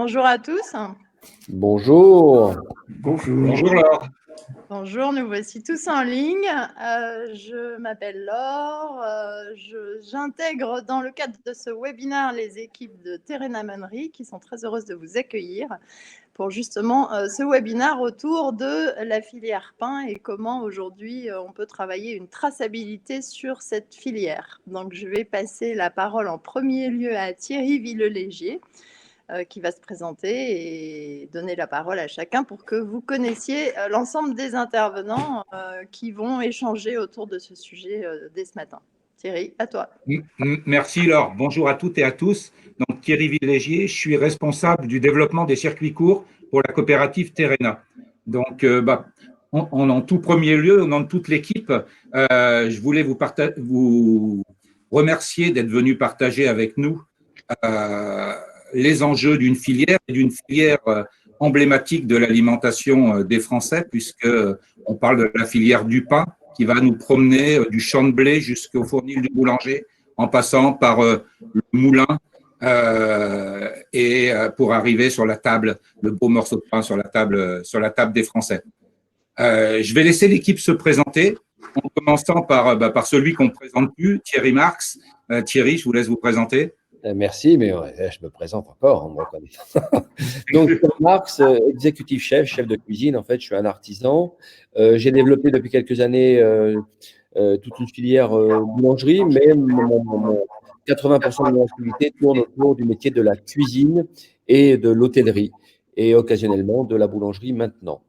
Bonjour à tous. Bonjour. Bonjour. Bonjour Laure. Bonjour, nous voici tous en ligne. Je m'appelle Laure. J'intègre dans le cadre de ce webinaire les équipes de Terrena Meunerie qui sont très heureuses de vous accueillir pour justement ce webinaire autour de la filière pain et comment aujourd'hui on peut travailler une traçabilité sur cette filière. Donc je vais passer la parole en premier lieu à Thierry Villelégier qui va se présenter et donner la parole à chacun pour que vous connaissiez l'ensemble des intervenants qui vont échanger autour de ce sujet dès ce matin. Thierry, à toi. Merci Laure. Bonjour à toutes et à tous. Donc Thierry Villelégier, je suis responsable du développement des circuits courts pour la coopérative Terrena. Donc en tout premier lieu, au nom de toute l'équipe, je voulais vous remercier d'être venu partager avec nous les enjeux d'une filière emblématique de l'alimentation des Français, puisqu'on parle de la filière du pain qui va nous promener du champ de blé jusqu'au fournil du boulanger, en passant par le moulin et pour arriver sur la table, le beau morceau de pain sur la table des Français. Je vais laisser l'équipe se présenter, en commençant par celui qu'on ne présente plus, Thierry Marx. Thierry, je vous laisse vous présenter. Merci, mais je me présente encore, on me reconnaît. Donc, Marx, exécutif chef de cuisine. En fait, je suis un artisan. J'ai développé depuis quelques années toute une filière boulangerie, mais 80% de mon activité tourne autour du métier de la cuisine et de l'hôtellerie, et occasionnellement de la boulangerie maintenant.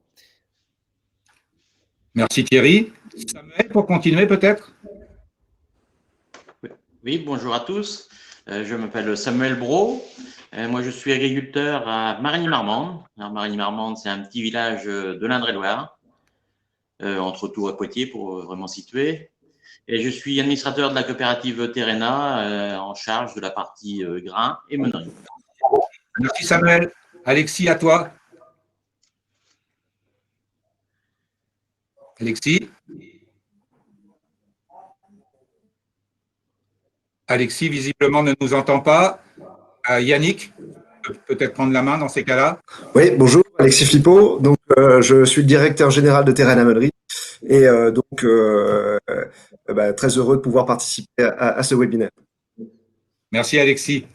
Merci Thierry. Samuel, pour continuer peut-être? Oui, bonjour à tous. Je m'appelle Samuel Brault. Moi, je suis agriculteur à Marigny-Marmande. Marigny-Marmande, c'est un petit village de l'Indre-et-Loire, entre Tours et Poitiers pour vraiment situer. Et je suis administrateur de la coopérative Terrena, en charge de la partie grains et meunerie. Merci Samuel. Alexis, à toi. Alexis. Alexis, visiblement, ne nous entend pas. Yannick, peut-être prendre la main dans ces cas-là. Oui, bonjour, Alexis Flippo. Donc, je suis le directeur général de Terrena Meunerie et très heureux de pouvoir participer à ce webinaire. Merci Alexis.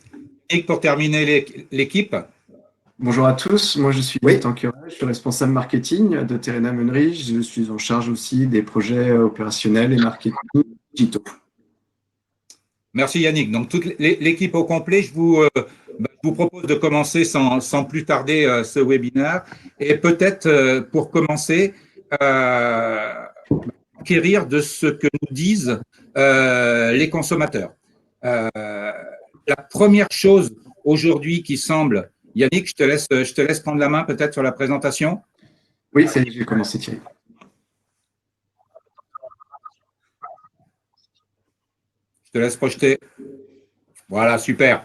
Yannick, pour terminer l'équipe. Bonjour à tous, moi je suis Gaëtan Curel, je suis responsable marketing de Terrena Meunerie. Je suis en charge aussi des projets opérationnels et marketing digitaux. Merci Yannick. Donc toute l'équipe au complet, je vous propose de commencer sans plus tarder ce webinaire. Et peut-être pour commencer, acquérir de ce que nous disent les consommateurs. La première chose aujourd'hui qui semble… Yannick, je te laisse prendre la main peut-être sur la présentation. Oui, ça y est, je vais commencer Thierry. Je te laisse projeter. Voilà, super.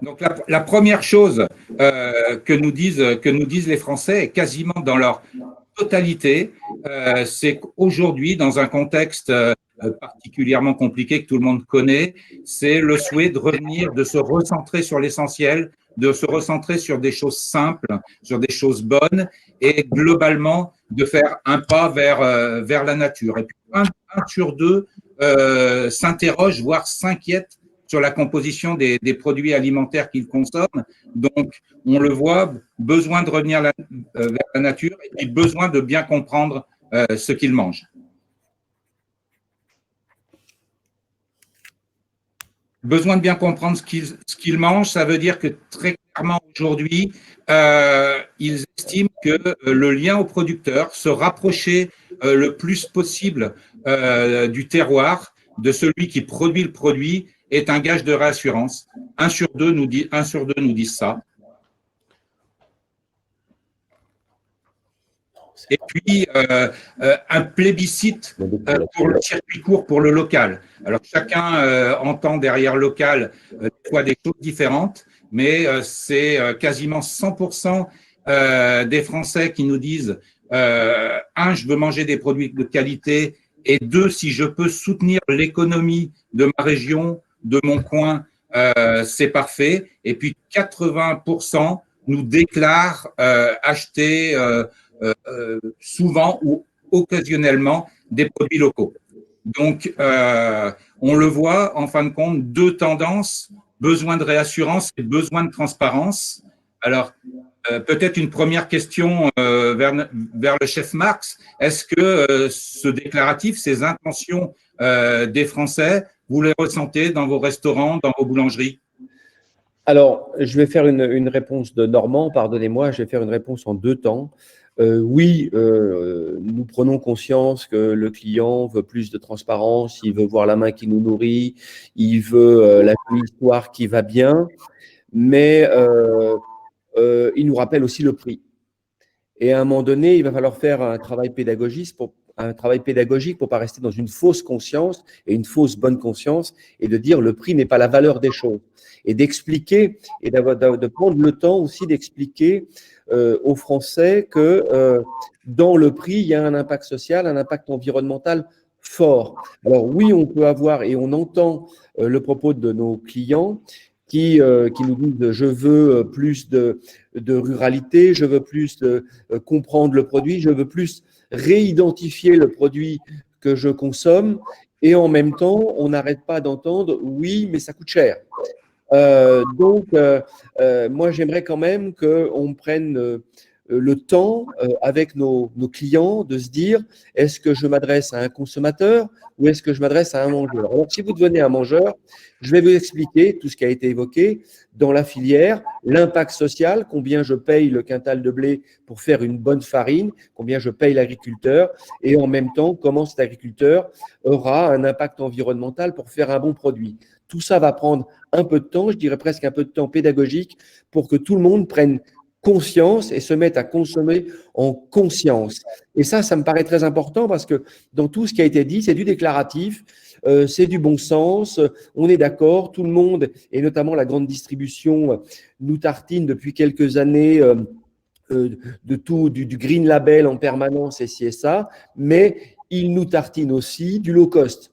Donc la première chose que nous disent les Français, et quasiment dans leur totalité, c'est qu'aujourd'hui, dans un contexte particulièrement compliqué que tout le monde connaît, c'est le souhait de revenir, de se recentrer sur l'essentiel, de se recentrer sur des choses simples, sur des choses bonnes, et globalement de faire un pas vers la nature. Et puis un sur deux s'interroge, voire s'inquiète sur la composition des produits alimentaires qu'ils consomment. Donc, on le voit, besoin de revenir vers la nature et puis besoin de bien comprendre ce qu'ils mangent. Besoin de bien comprendre ce qu'ils mangent, ça veut dire que très clairement aujourd'hui, ils estiment que le lien au producteur, se rapprocher le plus possible du terroir, de celui qui produit le produit, est un gage de réassurance. Un sur deux nous disent ça. Et puis, un plébiscite pour le circuit court, pour le local. Alors, chacun entend derrière local des choses différentes, mais c'est quasiment 100% des Français qui nous disent un, je veux manger des produits de qualité, et deux, si je peux soutenir l'économie de ma région, de mon coin, c'est parfait. Et puis 80% nous déclarent acheter souvent ou occasionnellement des produits locaux. Donc, on le voit, en fin de compte, deux tendances, besoin de réassurance et besoin de transparence. Alors, peut-être une première question vers le chef Marx. Est-ce que ce déclaratif, ces intentions des Français, vous les ressentez dans vos restaurants, dans vos boulangeries? Alors, je vais faire une réponse de Normand, pardonnez-moi, je vais faire une réponse en deux temps. Oui, nous prenons conscience que le client veut plus de transparence, il veut voir la main qui nous nourrit, il veut la histoire qui va bien, mais il nous rappelle aussi le prix. Et à un moment donné, il va falloir faire un travail pédagogique pour ne pas rester dans une fausse conscience et une fausse bonne conscience et de dire le prix n'est pas la valeur des choses. Et d'expliquer et de prendre le temps aussi d'expliquer aux Français que dans le prix, il y a un impact social, un impact environnemental fort. Alors oui, on peut avoir et on entend le propos de nos clients qui nous disent je veux plus de ruralité, je veux plus comprendre le produit, je veux plus réidentifier le produit que je consomme et en même temps, on n'arrête pas d'entendre oui, mais ça coûte cher. Donc, moi, j'aimerais quand même qu'on prenne le temps avec nos clients de se dire est-ce que je m'adresse à un consommateur ou est-ce que je m'adresse à un mangeur? Alors, si vous devenez un mangeur, je vais vous expliquer tout ce qui a été évoqué dans la filière, l'impact social, combien je paye le quintal de blé pour faire une bonne farine, combien je paye l'agriculteur et en même temps, comment cet agriculteur aura un impact environnemental pour faire un bon produit. Tout ça va prendre un peu de temps, je dirais presque un peu de temps pédagogique pour que tout le monde prenne conscience et se mette à consommer en conscience. Et ça me paraît très important parce que dans tout ce qui a été dit, c'est du déclaratif, c'est du bon sens, on est d'accord, tout le monde, et notamment la grande distribution, nous tartine depuis quelques années de tout, du Green Label en permanence et ci et ça, mais il nous tartine aussi du low cost.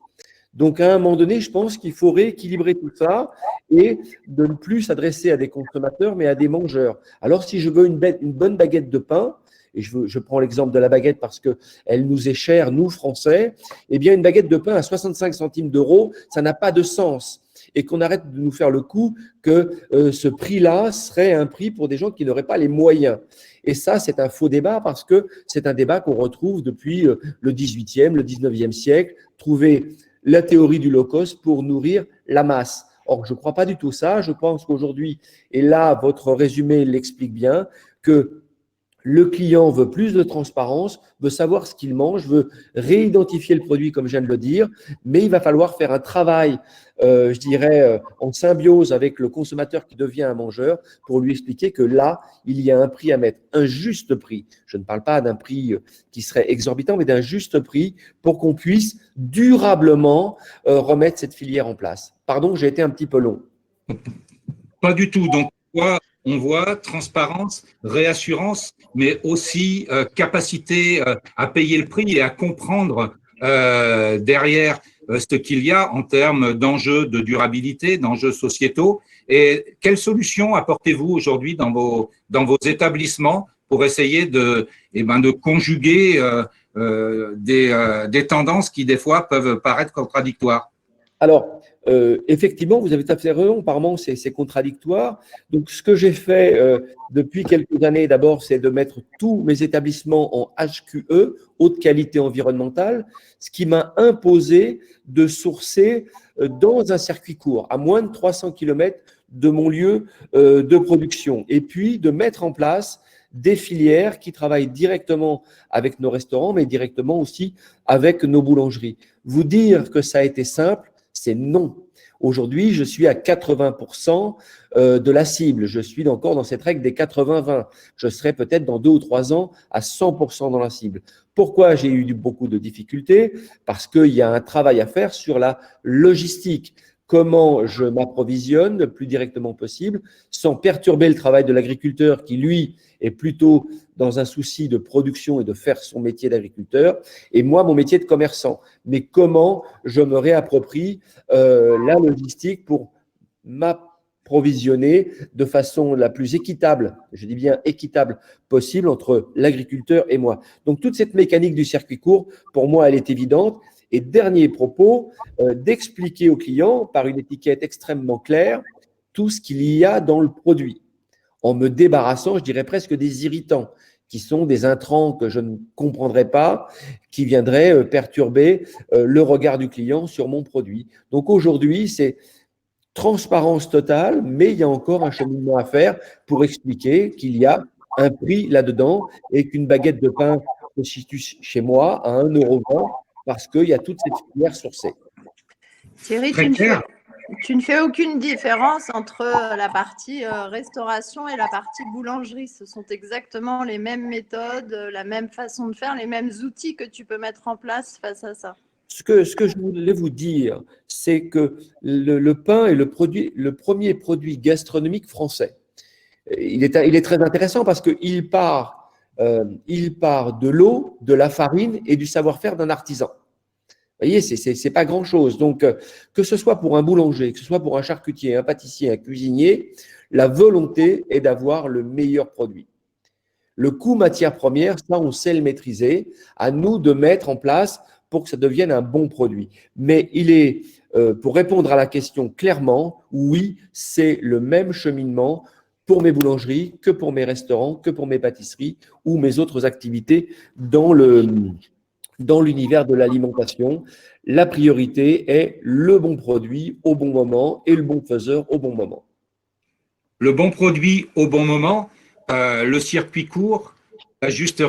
Donc, à un moment donné, je pense qu'il faut rééquilibrer tout ça et de ne plus s'adresser à des consommateurs, mais à des mangeurs. Alors, si je veux une bonne baguette de pain, et je prends l'exemple de la baguette parce qu'elle nous est chère, nous, Français, eh bien, une baguette de pain à 65 centimes d'euros, ça n'a pas de sens. Et qu'on arrête de nous faire le coup que ce prix-là serait un prix pour des gens qui n'auraient pas les moyens. Et ça, c'est un faux débat parce que c'est un débat qu'on retrouve depuis le 18e, le 19e siècle, trouver la théorie du low cost pour nourrir la masse. Or, je ne crois pas du tout ça. Je pense qu'aujourd'hui, et là, votre résumé l'explique bien, que le client veut plus de transparence, veut savoir ce qu'il mange, veut réidentifier le produit, comme je viens de le dire, mais il va falloir faire un travail, je dirais, en symbiose avec le consommateur qui devient un mangeur pour lui expliquer que là, il y a un prix à mettre, un juste prix. Je ne parle pas d'un prix qui serait exorbitant, mais d'un juste prix pour qu'on puisse durablement remettre cette filière en place. Pardon, j'ai été un petit peu long. Pas du tout. Donc, on voit transparence, réassurance, mais aussi capacité à payer le prix et à comprendre derrière ce qu'il y a en termes d'enjeux de durabilité, d'enjeux sociétaux. Et quelles solutions apportez-vous aujourd'hui dans vos établissements pour essayer de conjuguer des tendances qui, des fois, peuvent paraître contradictoires? Alors, effectivement, vous avez tout à fait raison, par moment, c'est contradictoire. Donc, ce que j'ai fait depuis quelques années, d'abord, c'est de mettre tous mes établissements en HQE, haute qualité environnementale, ce qui m'a imposé de sourcer dans un circuit court, à moins de 300 km de mon lieu de production, et puis de mettre en place des filières qui travaillent directement avec nos restaurants, mais directement aussi avec nos boulangeries. Vous dire que ça a été simple, c'est non. Aujourd'hui, je suis à 80% de la cible. Je suis encore dans cette règle des 80-20. Je serai peut-être dans 2 ou 3 ans à 100% dans la cible. Pourquoi j'ai eu beaucoup de difficultés? Parce qu'il y a un travail à faire sur la logistique. Comment je m'approvisionne le plus directement possible sans perturber le travail de l'agriculteur qui, lui, est plutôt dans un souci de production et de faire son métier d'agriculteur, et moi, mon métier de commerçant. Mais comment je me réapproprie la logistique pour m'approvisionner de façon la plus équitable, je dis bien équitable possible entre l'agriculteur et moi. Donc, toute cette mécanique du circuit court, pour moi, elle est évidente. Et dernier propos, d'expliquer au client par une étiquette extrêmement claire tout ce qu'il y a dans le produit, en me débarrassant, je dirais presque des irritants, qui sont des intrants que je ne comprendrais pas, qui viendraient perturber le regard du client sur mon produit. Donc aujourd'hui, c'est transparence totale, mais il y a encore un cheminement à faire pour expliquer qu'il y a un prix là-dedans et qu'une baguette de pain se situe chez moi à 1,20 € parce qu'il y a toute cette filière sourcée. Thierry, tu ne fais aucune différence entre la partie restauration et la partie boulangerie. Ce sont exactement les mêmes méthodes, la même façon de faire, les mêmes outils que tu peux mettre en place face à ça. Ce que je voulais vous dire, c'est que le pain est le premier produit gastronomique français. Il est très intéressant parce qu'il part de l'eau, de la farine et du savoir-faire d'un artisan. Vous voyez, c'est pas grand-chose. Donc, que ce soit pour un boulanger, que ce soit pour un charcutier, un pâtissier, un cuisinier, la volonté est d'avoir le meilleur produit. Le coût matière première, ça, on sait le maîtriser. À nous de mettre en place pour que ça devienne un bon produit. Mais il est, pour répondre à la question clairement, oui, c'est le même cheminement pour mes boulangeries, que pour mes restaurants, que pour mes pâtisseries ou mes autres activités dans l'univers de l'alimentation. La priorité est le bon produit au bon moment et le bon faiseur au bon moment. Le bon produit au bon moment, le circuit court, la juste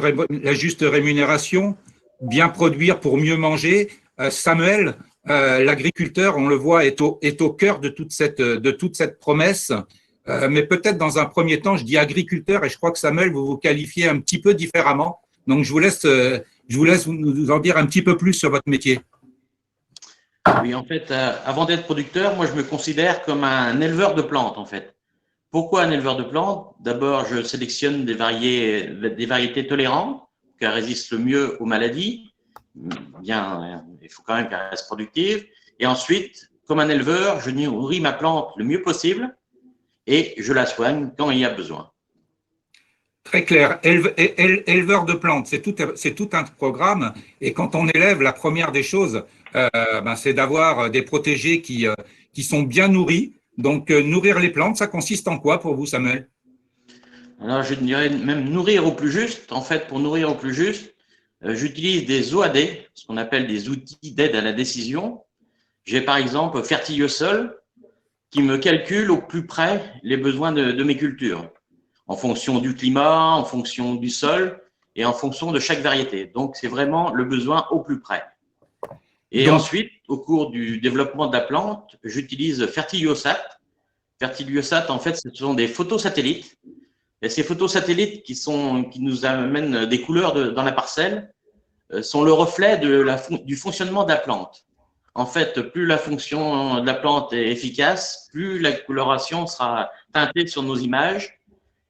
rémunération, bien produire pour mieux manger. Samuel, l'agriculteur, on le voit, est au cœur de toute cette promesse. Mais peut-être dans un premier temps, je dis agriculteur et je crois que Samuel, vous vous qualifiez un petit peu différemment. Donc, je vous laisse nous en dire un petit peu plus sur votre métier. Oui, en fait, avant d'être producteur, moi, je me considère comme un éleveur de plantes, en fait. Pourquoi un éleveur de plantes? D'abord, je sélectionne des variétés tolérantes, qu'elles résistent le mieux aux maladies. Bien, il faut quand même qu'elles restent productives. Et ensuite, comme un éleveur, je nourris ma plante le mieux possible et je la soigne quand il y a besoin. Très clair. Éleveur de plantes, c'est tout un programme. Et quand on élève, la première des choses, c'est d'avoir des protégés qui sont bien nourris. Donc, nourrir les plantes, ça consiste en quoi pour vous, Samuel? Alors, je dirais même nourrir au plus juste. En fait, pour nourrir au plus juste, j'utilise des OAD, ce qu'on appelle des outils d'aide à la décision. J'ai par exemple Fertiliosol qui me calcule au plus près les besoins de mes cultures, en fonction du climat, en fonction du sol et en fonction de chaque variété. Donc, c'est vraiment le besoin au plus près. Et ensuite, au cours du développement de la plante, j'utilise Fertiliosat. Fertiliosat, en fait, ce sont des photosatellites. Et ces photosatellites qui nous amènent des couleurs dans la parcelle sont le reflet du fonctionnement de la plante. En fait, plus la fonction de la plante est efficace, plus la coloration sera teintée sur nos images.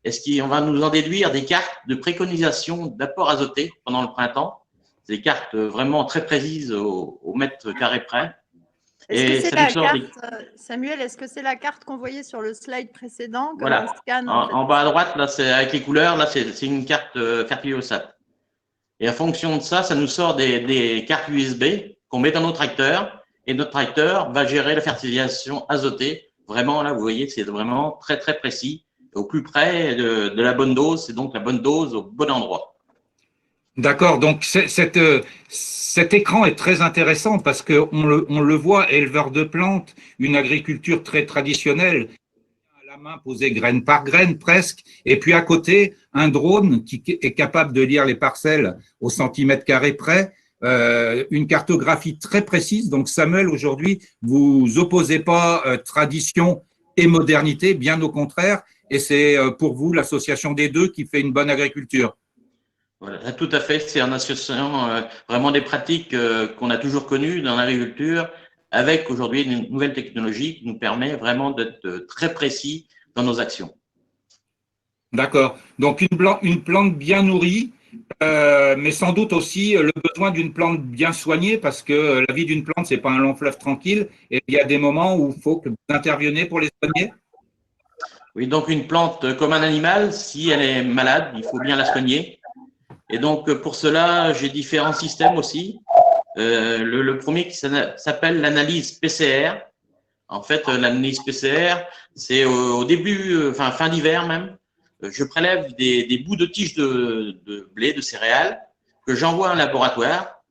On va nous en déduire des cartes de préconisation d'apport azoté pendant le printemps. C'est des cartes vraiment très précises au mètre carré près. Samuel, est-ce que c'est la carte qu'on voyait sur le slide précédent? Voilà. En bas à droite, là, c'est avec les couleurs, là, c'est une carte Fertiliosat. Et en fonction de ça, ça nous sort des cartes USB qu'on met dans nos tracteurs. Et notre tracteur va gérer la fertilisation azotée. Vraiment, là, vous voyez, c'est vraiment très, très précis. Au plus près de la bonne dose, c'est donc la bonne dose au bon endroit. D'accord, donc cet écran est très intéressant parce qu'on le voit, éleveur de plantes, une agriculture très traditionnelle, à la main posée graine par graine presque, et puis à côté, un drone qui est capable de lire les parcelles au centimètre carré près, une cartographie très précise. Donc Samuel, aujourd'hui, vous opposez pas tradition et modernité, bien au contraire, et c'est pour vous l'association des deux qui fait une bonne agriculture. Voilà, tout à fait. C'est en associant vraiment des pratiques qu'on a toujours connues dans l'agriculture avec aujourd'hui une nouvelle technologie qui nous permet vraiment d'être très précis dans nos actions. D'accord. Donc, une plante bien nourrie mais sans doute aussi le besoin d'une plante bien soignée, parce que la vie d'une plante, c'est pas un long fleuve tranquille, et il y a des moments où il faut que vous interveniez pour les soigner. Oui, donc une plante comme un animal, si elle est malade, il faut bien la soigner. Et donc pour cela, j'ai différents systèmes aussi. Le premier qui s'appelle l'analyse PCR. En fait, l'analyse PCR, c'est au début, enfin fin d'hiver même, je prélève des bouts de tiges de blé, de céréales, que j'envoie à un laboratoire.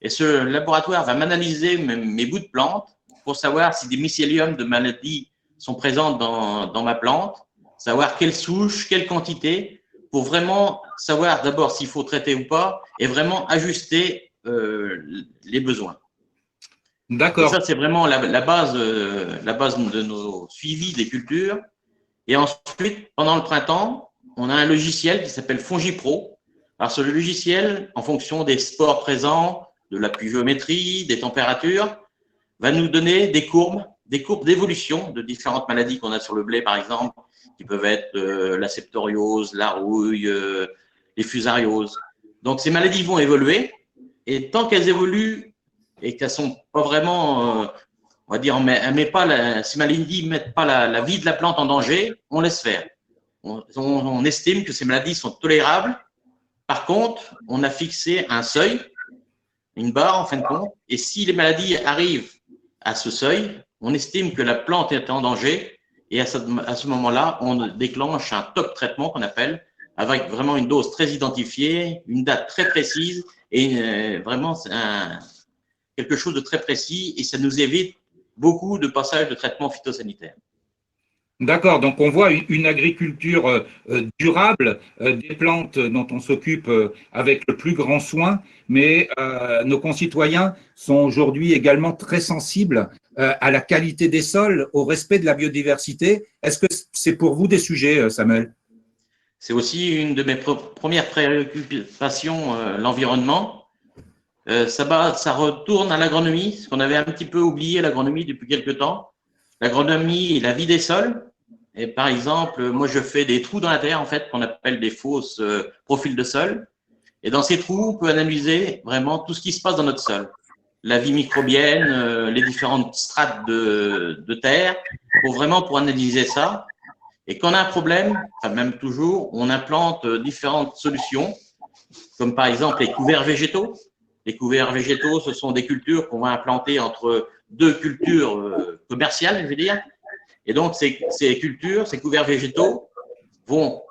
Et ce laboratoire va m'analyser mes bouts de plantes pour savoir si des mycéliums de maladies sont présents dans ma plante, savoir quelle souche, quelle quantité, pour vraiment savoir d'abord s'il faut traiter ou pas, et vraiment ajuster les besoins. Et D'accord. ça, c'est vraiment la base de nos suivis des cultures. Et ensuite, pendant le printemps, on a un logiciel qui s'appelle FongiPro. Alors, ce logiciel, en fonction des spores présents, de la pluviométrie, des températures, va nous donner des courbes d'évolution de différentes maladies qu'on a sur le blé, par exemple, qui peuvent être la septoriose, la rouille, les fusarioses. Donc, ces maladies vont évoluer. Et tant qu'elles évoluent et qu'elles sont pas vraiment, on va dire, ces maladies ne mettent pas la vie de la plante en danger, on laisse faire. On estime que ces maladies sont tolérables. Par contre, on a fixé un seuil, une barre en fin de compte, et si les maladies arrivent à ce seuil, on estime que la plante est en danger, et à ce moment-là, on déclenche un top traitement qu'on appelle, avec vraiment une dose très identifiée, une date très précise, et vraiment quelque chose de très précis, et ça nous évite beaucoup de passages de traitements phytosanitaires. D'accord, donc on voit une agriculture durable, des plantes dont on s'occupe avec le plus grand soin, mais nos concitoyens sont aujourd'hui également très sensibles à la qualité des sols, au respect de la biodiversité. Est-ce que c'est pour vous des sujets, Samuel? C'est aussi une de mes premières préoccupations, l'environnement. Ça retourne à l'agronomie, ce qu'on avait un petit peu oublié l'agronomie depuis quelques temps. L'agronomie et la vie des sols. Et par exemple, moi, je fais des trous dans la terre, en fait, qu'on appelle des fausses profils de sol. Et dans ces trous, on peut analyser vraiment tout ce qui se passe dans notre sol. La vie microbienne, les différentes strates de terre, pour analyser ça. Et quand on a un problème, enfin même toujours, on implante différentes solutions, comme par exemple les couverts végétaux. Les couverts végétaux, ce sont des cultures qu'on va implanter entre deux cultures commerciales, je veux dire. Et donc, ces cultures, ces couverts végétaux vont,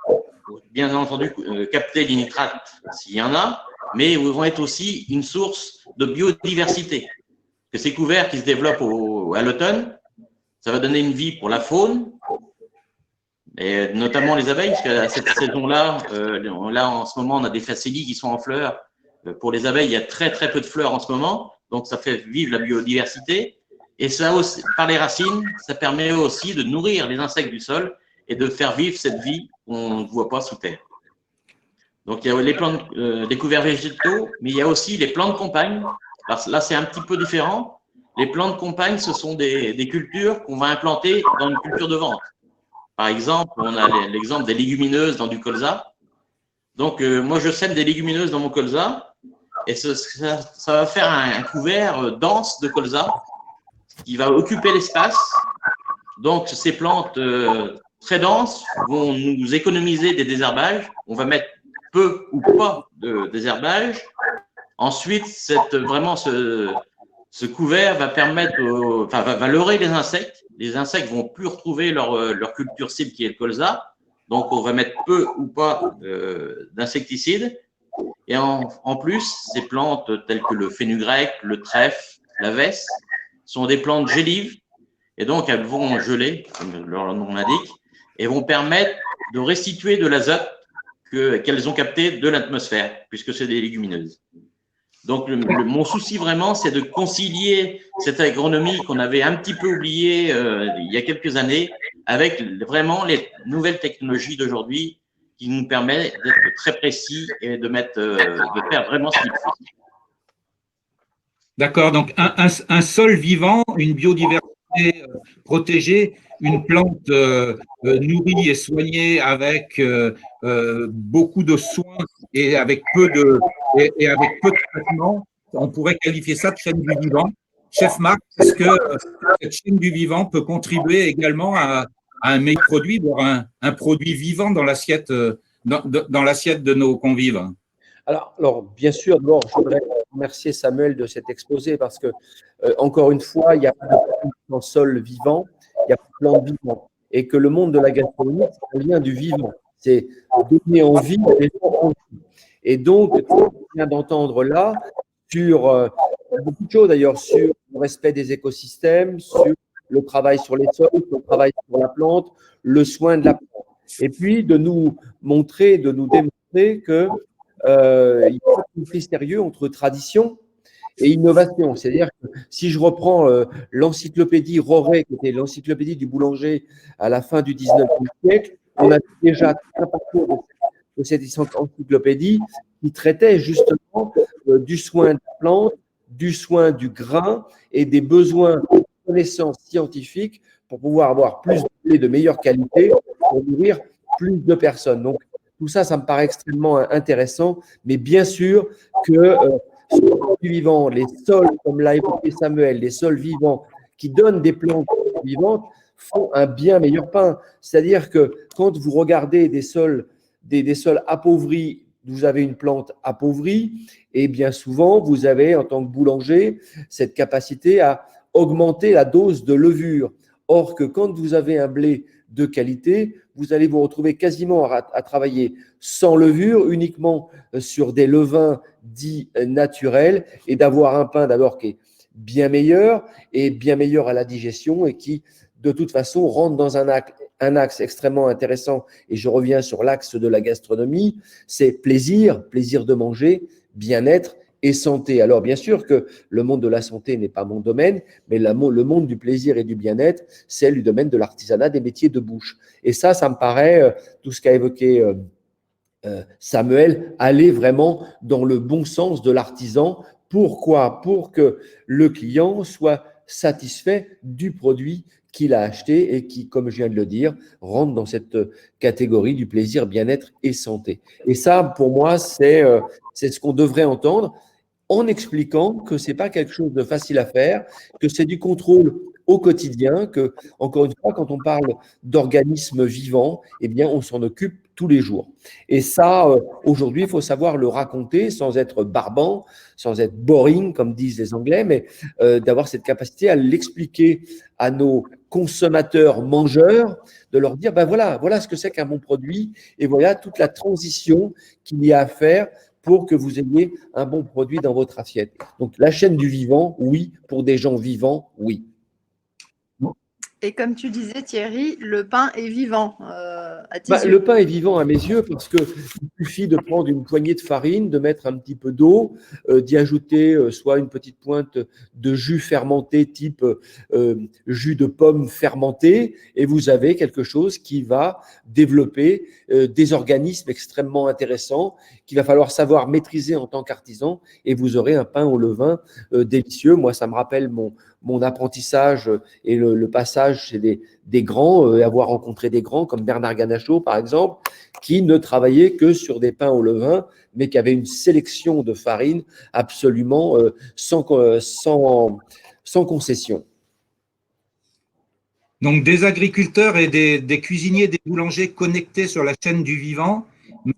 bien entendu, capter les nitrates s'il y en a, mais ils vont être aussi une source de biodiversité. Que ces couverts qui se développent à l'automne, ça va donner une vie pour la faune, et notamment les abeilles, parce qu'à cette saison-là, là, en ce moment, on a des phacélies qui sont en fleurs. Pour les abeilles, il y a très, très peu de fleurs en ce moment, donc ça fait vivre la biodiversité. Et ça aussi, par les racines, ça permet aussi de nourrir les insectes du sol et de faire vivre cette vie qu'on ne voit pas sous terre. Donc, il y a les plantes, des couverts végétaux, mais il y a aussi les plantes compagnes. Alors, là, c'est un petit peu différent. Les plantes compagnes, ce sont des cultures qu'on va implanter dans une culture de vente. Par exemple, on a l'exemple des légumineuses dans du colza. Donc, moi, je sème des légumineuses dans mon colza et ça va faire un couvert dense de colza qui va occuper l'espace. Donc, ces plantes très denses vont nous économiser des désherbages. On va mettre peu ou pas de désherbage. Ensuite, vraiment ce couvert va permettre, va leurrer les insectes. Les insectes vont plus retrouver leur culture cible qui est le colza. Donc, on va mettre peu ou pas d'insecticides. Et en plus, ces plantes telles que le fenugrec, le trèfle, la vesse, sont des plantes gélives. Et donc, elles vont geler, comme leur nom l'indique, et vont permettre de restituer de l'azote qu'elles ont capté de l'atmosphère, puisque c'est des légumineuses. Donc, mon souci vraiment, c'est de concilier cette agronomie qu'on avait un petit peu oubliée il y a quelques années avec vraiment les nouvelles technologies d'aujourd'hui qui nous permettent d'être très précis et de faire vraiment ce qu'il faut. D'accord, donc un sol vivant, une biodiversité protéger une plante nourrie et soignée avec beaucoup de soins et avec et avec peu de traitement, on pourrait qualifier ça de chaîne du vivant. Chef Marc, est-ce que cette chaîne du vivant peut contribuer également à un meilleur produit, voire un produit vivant dans l'assiette dans l'assiette de nos convives? Alors, bien sûr, d'abord, je voudrais remercier Samuel de cet exposé parce que, encore une fois, il y a pas de plan sol vivant, il y a plan vivant. Et que le monde de la gastronomie, c'est un lien du vivant. C'est donner envie à des gens en vie. Et donc, on vient d'entendre là sur beaucoup de choses d'ailleurs, sur le respect des écosystèmes, sur le travail sur les sols, le travail sur la plante, le soin de la plante. Et puis, de nous montrer, de nous démontrer que il y a un conflit sérieux entre tradition et innovation. C'est-à-dire que si je reprends l'encyclopédie Roret, qui était l'encyclopédie du boulanger à la fin du 19e siècle, on a déjà un parcours de cette encyclopédie qui traitait justement du soin de la plante, du soin du grain et des besoins de connaissances scientifiques pour pouvoir avoir plus de blé de meilleure qualité pour nourrir plus de personnes. Donc, tout ça, ça me paraît extrêmement intéressant, mais bien sûr que sur le plan du vivant, les sols, comme l'a évoqué Samuel, les sols vivants qui donnent des plantes vivantes font un bien meilleur pain. C'est-à-dire que quand vous regardez des sols appauvris, vous avez une plante appauvrie, et bien souvent, vous avez, en tant que boulanger, cette capacité à augmenter la dose de levure. Or que quand vous avez un blé de qualité, vous allez vous retrouver quasiment à travailler sans levure, uniquement sur des levains dits naturels, et d'avoir un pain d'abord qui est bien meilleur à la digestion et qui, de toute façon, rentre dans un axe extrêmement intéressant. Et je reviens sur l'axe de la gastronomie, c'est plaisir de manger, bien-être et santé. Alors, bien sûr que le monde de la santé n'est pas mon domaine, mais le monde du plaisir et du bien-être, c'est le domaine de l'artisanat, des métiers de bouche. Et ça me paraît, tout ce qu'a évoqué Samuel, aller vraiment dans le bon sens de l'artisan. Pourquoi? Pour que le client soit satisfait du produit qu'il a acheté et qui, comme je viens de le dire, rentre dans cette catégorie du plaisir, bien-être et santé. Et ça, pour moi, c'est ce qu'on devrait entendre, en expliquant que ce n'est pas quelque chose de facile à faire, que c'est du contrôle au quotidien, que, encore une fois, quand on parle d'organismes vivants, eh bien, on s'en occupe tous les jours. Et ça, aujourd'hui, il faut savoir le raconter sans être barbant, sans être boring, comme disent les Anglais, mais d'avoir cette capacité à l'expliquer à nos consommateurs mangeurs, de leur dire, ben voilà ce que c'est qu'un bon produit, et voilà toute la transition qu'il y a à faire pour que vous ayez un bon produit dans votre assiette. Donc, la chaîne du vivant, oui. Pour des gens vivants, oui. Et comme tu disais, Thierry, le pain est vivant à tes yeux. Le pain est vivant à mes yeux parce qu'il suffit de prendre une poignée de farine, de mettre un petit peu d'eau, d'y ajouter soit une petite pointe de jus fermenté type jus de pomme fermenté, et vous avez quelque chose qui va développer des organismes extrêmement intéressants qu'il va falloir savoir maîtriser en tant qu'artisan, et vous aurez un pain au levain délicieux. Moi, ça me rappelle mon apprentissage et le passage chez des grands, avoir rencontré des grands comme Bernard Ganacheau, par exemple, qui ne travaillaient que sur des pains au levain, mais qui avaient une sélection de farine absolument sans concession. Donc, des agriculteurs et des cuisiniers, des boulangers connectés sur la chaîne du vivant,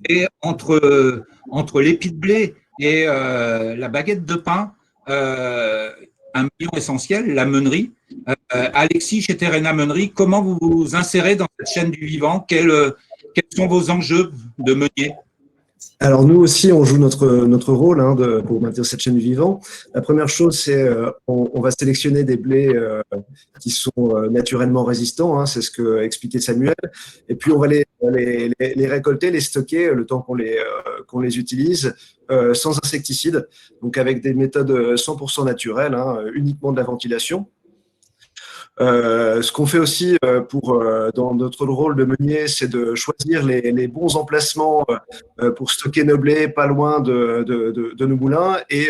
mais entre l'épi de blé et la baguette de pain, un maillon essentiel, la meunerie. Alexis, chez Terrena Meunerie, comment vous vous insérez dans cette chaîne du vivant? Quels sont vos enjeux de meunier? Alors nous aussi, on joue notre rôle pour maintenir cette chaîne du vivant. La première chose, c'est on va sélectionner des blés qui sont naturellement résistants, c'est ce que expliquait Samuel. Et puis on va les récolter, les stocker le temps qu'on les utilise sans insecticides, donc avec des méthodes 100% naturelles, uniquement de la ventilation. Ce qu'on fait aussi dans notre rôle de meunier, c'est de choisir les bons emplacements pour stocker nos blés pas loin de nos moulins et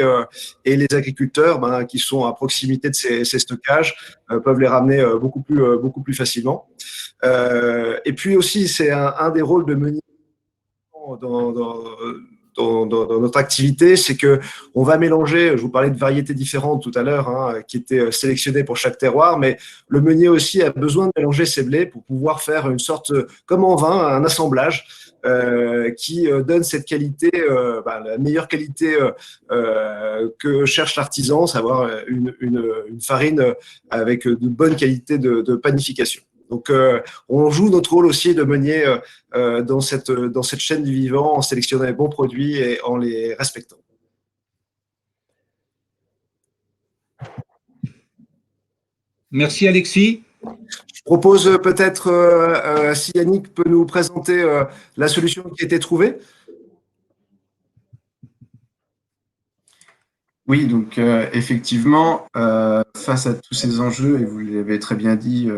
les agriculteurs qui sont à proximité de ces stockages peuvent les ramener beaucoup plus facilement. Et puis aussi, c'est un des rôles de meunier dans, dans, dans notre activité, c'est que on va mélanger, je vous parlais de variétés différentes tout à l'heure, qui étaient sélectionnées pour chaque terroir, mais le meunier aussi a besoin de mélanger ses blés pour pouvoir faire une sorte, comme en vin, un assemblage qui donne cette qualité, la meilleure qualité que cherche l'artisan, savoir une farine avec de bonnes qualités de panification. Donc, on joue notre rôle aussi de meunier dans cette chaîne du vivant en sélectionnant les bons produits et en les respectant. Merci Alexis. Je propose peut-être, si Yannick peut nous présenter la solution qui a été trouvée. Oui, donc effectivement, face à tous ces enjeux, et vous l'avez très bien dit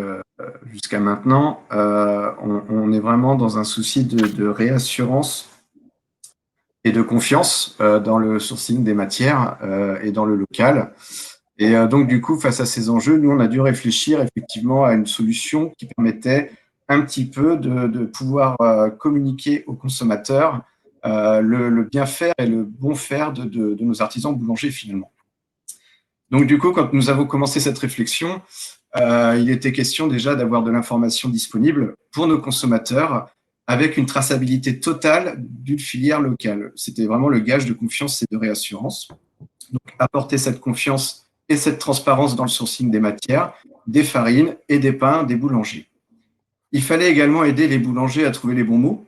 jusqu'à maintenant, on est vraiment dans un souci de réassurance et de confiance dans le sourcing des matières et dans le local. Et donc, du coup, face à ces enjeux, nous, on a dû réfléchir effectivement à une solution qui permettait un petit peu de pouvoir communiquer aux consommateurs le bien faire et le bon faire de nos artisans boulangers finalement. Donc du coup, quand nous avons commencé cette réflexion, il était question déjà d'avoir de l'information disponible pour nos consommateurs avec une traçabilité totale d'une filière locale. C'était vraiment le gage de confiance et de réassurance. Donc apporter cette confiance et cette transparence dans le sourcing des matières, des farines et des pains des boulangers. Il fallait également aider les boulangers à trouver les bons mots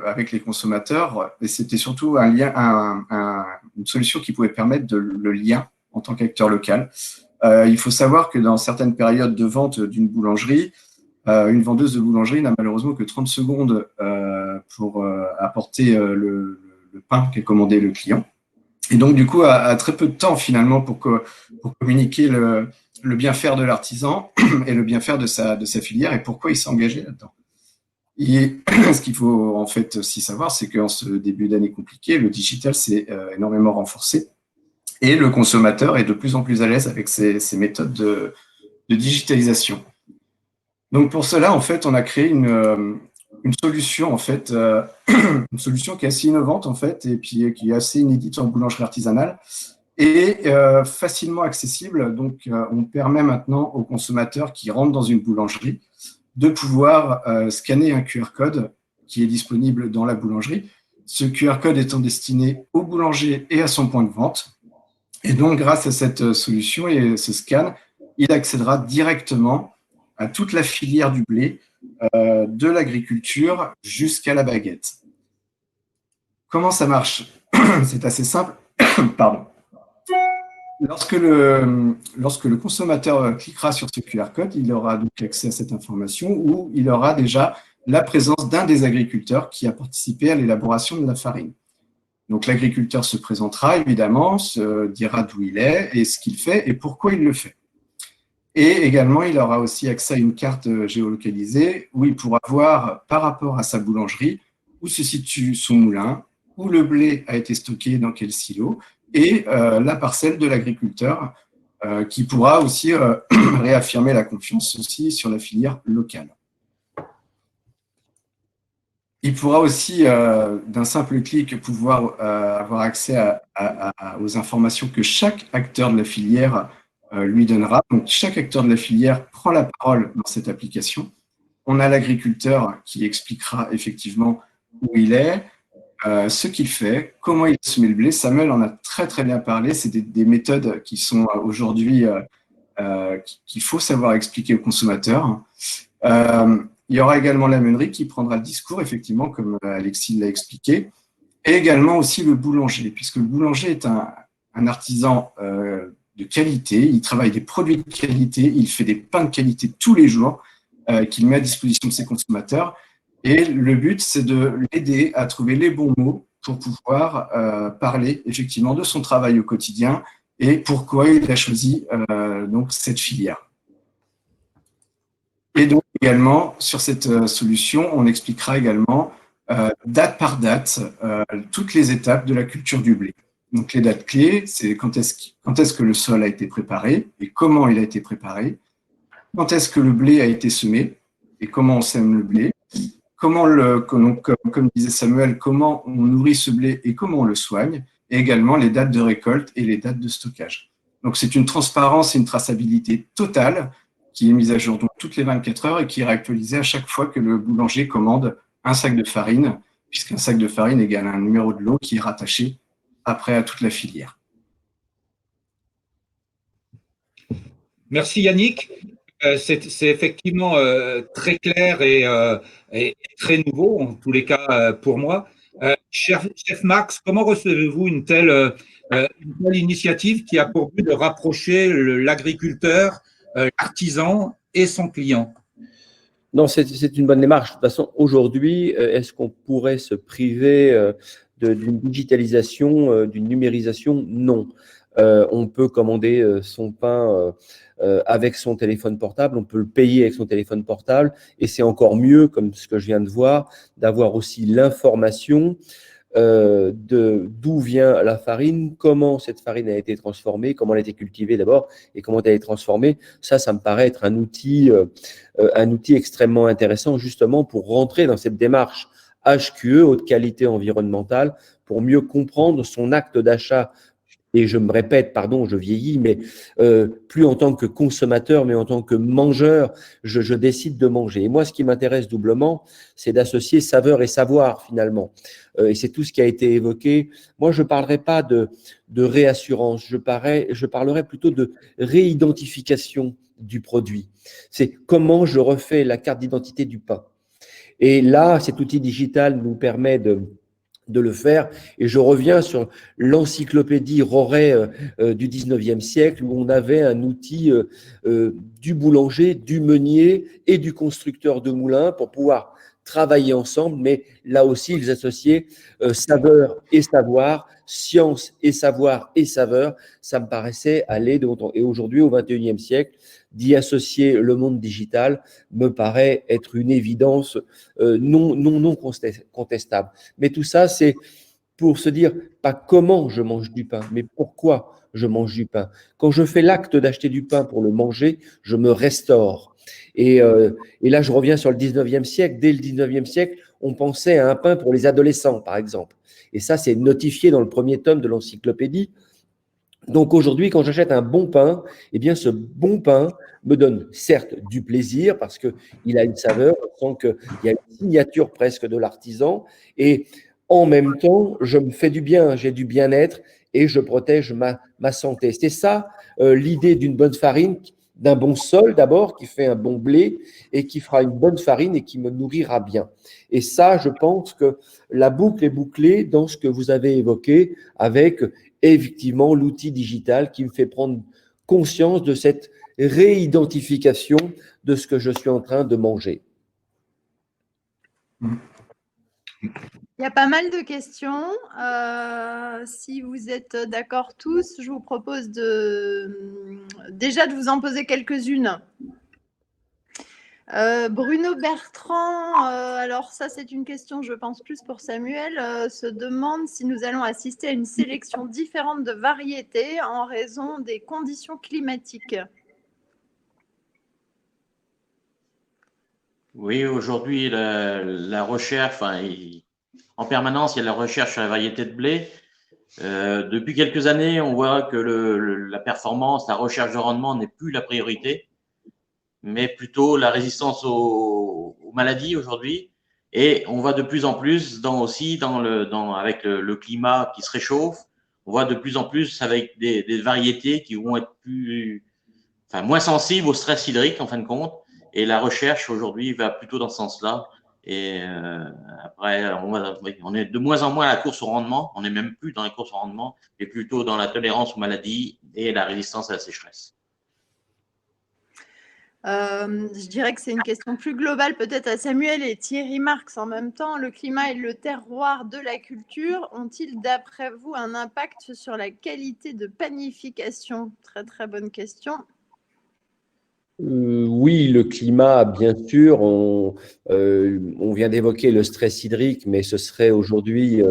avec les consommateurs, et c'était surtout une solution qui pouvait permettre le lien en tant qu'acteur local. Il faut savoir que dans certaines périodes de vente d'une boulangerie, une vendeuse de boulangerie n'a malheureusement que 30 secondes pour apporter le pain qu'est commandé le client. Et donc, du coup, a très peu de temps finalement pour communiquer le bien-faire de l'artisan et le bien-faire de sa filière et pourquoi il s'est engagé là-dedans. Et ce qu'il faut en fait aussi savoir, c'est qu'en ce début d'année compliqué, le digital s'est énormément renforcé et le consommateur est de plus en plus à l'aise avec ces méthodes de digitalisation. Donc pour cela, en fait, on a créé une solution en fait, une solution qui est assez innovante en fait et puis qui est assez inédite en boulangerie artisanale et facilement accessible. Donc, on permet maintenant aux consommateurs qui rentrent dans une boulangerie de pouvoir scanner un QR code qui est disponible dans la boulangerie. Ce QR code étant destiné au boulanger et à son point de vente. Et donc, grâce à cette solution et ce scan, il accédera directement à toute la filière du blé, de l'agriculture jusqu'à la baguette. Comment ça marche? C'est assez simple. Pardon. Lorsque le consommateur cliquera sur ce QR code, il aura donc accès à cette information où il aura déjà la présence d'un des agriculteurs qui a participé à l'élaboration de la farine. Donc l'agriculteur se présentera évidemment, se dira d'où il est et ce qu'il fait et pourquoi il le fait. Et également, il aura aussi accès à une carte géolocalisée où il pourra voir par rapport à sa boulangerie où se situe son moulin, où le blé a été stocké dans quel silo, et la parcelle de l'agriculteur qui pourra aussi réaffirmer la confiance aussi sur la filière locale. Il pourra aussi, d'un simple clic, pouvoir avoir accès aux informations que chaque acteur de la filière lui donnera. Donc, chaque acteur de la filière prend la parole dans cette application. On a l'agriculteur qui expliquera effectivement où il est, ce qu'il fait, comment il a semé le blé. Samuel en a très très bien parlé. C'est des méthodes qui sont aujourd'hui qu'il faut savoir expliquer aux consommateurs. Il y aura également la meunerie qui prendra le discours, effectivement, comme Alexis l'a expliqué, et également aussi le boulanger, puisque le boulanger est un artisan de qualité, il travaille des produits de qualité, il fait des pains de qualité tous les jours qu'il met à disposition de ses consommateurs. Et le but, c'est de l'aider à trouver les bons mots pour pouvoir parler effectivement de son travail au quotidien et pourquoi il a choisi donc cette filière. Et donc également, sur cette solution, on expliquera également date par date toutes les étapes de la culture du blé. Donc les dates clés, c'est quand est-ce que le sol a été préparé et comment il a été préparé, quand est-ce que le blé a été semé et comment on sème le blé, comme disait Samuel, comment on nourrit ce blé et comment on le soigne, et également les dates de récolte et les dates de stockage. Donc c'est une transparence et une traçabilité totale qui est mise à jour donc, toutes les 24 heures et qui est réactualisée à chaque fois que le boulanger commande un sac de farine, puisqu'un sac de farine égale un numéro de lot qui est rattaché après à toute la filière. Merci Yannick. C'est effectivement très clair et très nouveau, en tous les cas pour moi. Chef Max, comment recevez-vous une telle initiative qui a pour but de rapprocher l'agriculteur, l'artisan et son client? Non, c'est une bonne démarche. De toute façon, aujourd'hui, est-ce qu'on pourrait se priver d'une digitalisation, d'une numérisation? Non. On peut commander son pain avec son téléphone portable, on peut le payer avec son téléphone portable, et c'est encore mieux, comme ce que je viens de voir, d'avoir aussi l'information d'où vient la farine, comment cette farine a été transformée, comment elle a été cultivée d'abord et comment elle a été transformée. Ça me paraît être un outil extrêmement intéressant justement pour rentrer dans cette démarche HQE, haute qualité environnementale, pour mieux comprendre son acte d'achat. Et je me répète, pardon, je vieillis, mais plus en tant que consommateur, mais en tant que mangeur, je décide de manger. Et moi, ce qui m'intéresse doublement, c'est d'associer saveur et savoir, finalement. Et c'est tout ce qui a été évoqué. Moi, je ne parlerai pas de réassurance, je parlerai plutôt de réidentification du produit. C'est comment je refais la carte d'identité du pain. Et là, cet outil digital nous permet de le faire. Et je reviens sur l'encyclopédie Roret du 19e siècle, où on avait un outil du boulanger, du meunier et du constructeur de moulins pour pouvoir travailler ensemble, mais là aussi, ils associaient saveur et savoir, science et savoir et saveur. Ça me paraissait aller de longtemps. Et aujourd'hui, au 21e siècle, d'y associer le monde digital me paraît être une évidence non contestable. Mais tout ça, c'est pour se dire pas comment je mange du pain, mais pourquoi je mange du pain. Quand je fais l'acte d'acheter du pain pour le manger, je me restaure. Et là, je reviens sur le 19e siècle. Dès le 19e siècle, on pensait à un pain pour les adolescents, par exemple. Et ça, c'est notifié dans le premier tome de l'encyclopédie. Donc aujourd'hui, quand j'achète un bon pain, eh bien ce bon pain me donne certes du plaisir parce qu'il a une saveur, on sent qu'il y a une signature presque de l'artisan, et en même temps, je me fais du bien, j'ai du bien-être et je protège ma santé. C'est ça l'idée d'une bonne farine, d'un bon sol d'abord, qui fait un bon blé et qui fera une bonne farine et qui me nourrira bien. Et ça, je pense que la boucle est bouclée dans ce que vous avez évoqué avec effectivement l'outil digital qui me fait prendre conscience de cette réidentification de ce que je suis en train de manger. Il y a pas mal de questions. Si vous êtes d'accord tous, je vous propose déjà de vous en poser quelques-unes. Bruno Bertrand, alors ça c'est une question je pense plus pour Samuel, se demande si nous allons assister à une sélection différente de variétés en raison des conditions climatiques. Oui, aujourd'hui, la recherche, en permanence, il y a la recherche sur la variété de blé. Depuis quelques années, on voit que la performance, la recherche de rendement n'est plus la priorité, mais plutôt la résistance aux maladies aujourd'hui. Et on voit de plus en plus avec le climat qui se réchauffe, on voit de plus en plus avec des variétés qui vont être moins sensibles au stress hydrique en fin de compte. Et la recherche aujourd'hui va plutôt dans ce sens-là. Et après, on est de moins en moins à la course au rendement. On n'est même plus dans la course au rendement, mais plutôt dans la tolérance aux maladies et la résistance à la sécheresse. Je dirais que c'est une question plus globale peut-être à Samuel et Thierry Marx en même temps. Le climat et le terroir de la culture ont-ils d'après vous un impact sur la qualité de panification? Très très bonne question. Oui, le climat, bien sûr. On vient d'évoquer le stress hydrique, mais ce serait aujourd'hui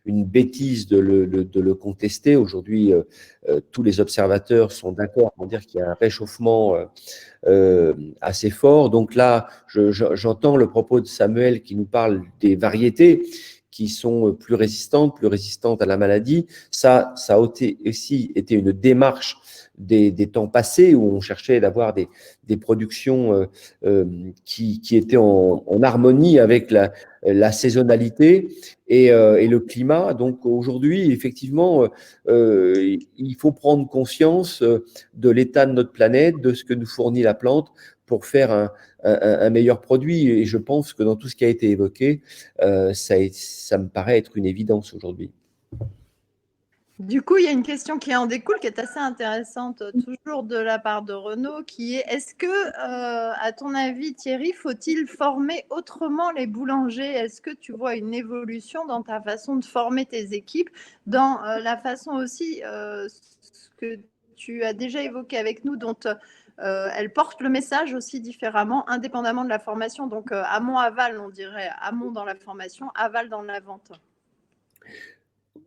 une bêtise de le contester. Aujourd'hui, tous les observateurs sont d'accord pour dire qu'il y a un réchauffement assez fort. Donc là, j'entends le propos de Samuel qui nous parle des variétés qui sont plus résistantes à la maladie. Ça a aussi été une démarche des temps passés où on cherchait d'avoir des productions qui étaient en harmonie avec la saisonnalité et le climat. Donc aujourd'hui, effectivement, il faut prendre conscience de l'état de notre planète, de ce que nous fournit la plante pour faire un meilleur produit. Et je pense que dans tout ce qui a été évoqué, ça me paraît être une évidence aujourd'hui. Du coup, il y a une question qui en découle, qui est assez intéressante, toujours de la part de Renaud, qui est: est-ce que, à ton avis, Thierry, faut-il former autrement les boulangers? Est-ce que tu vois une évolution dans ta façon de former tes équipes, dans la façon aussi, ce que tu as déjà évoqué avec nous, dont elles portent le message aussi différemment, indépendamment de la formation. Donc, amont-aval, on dirait amont dans la formation, aval dans la vente.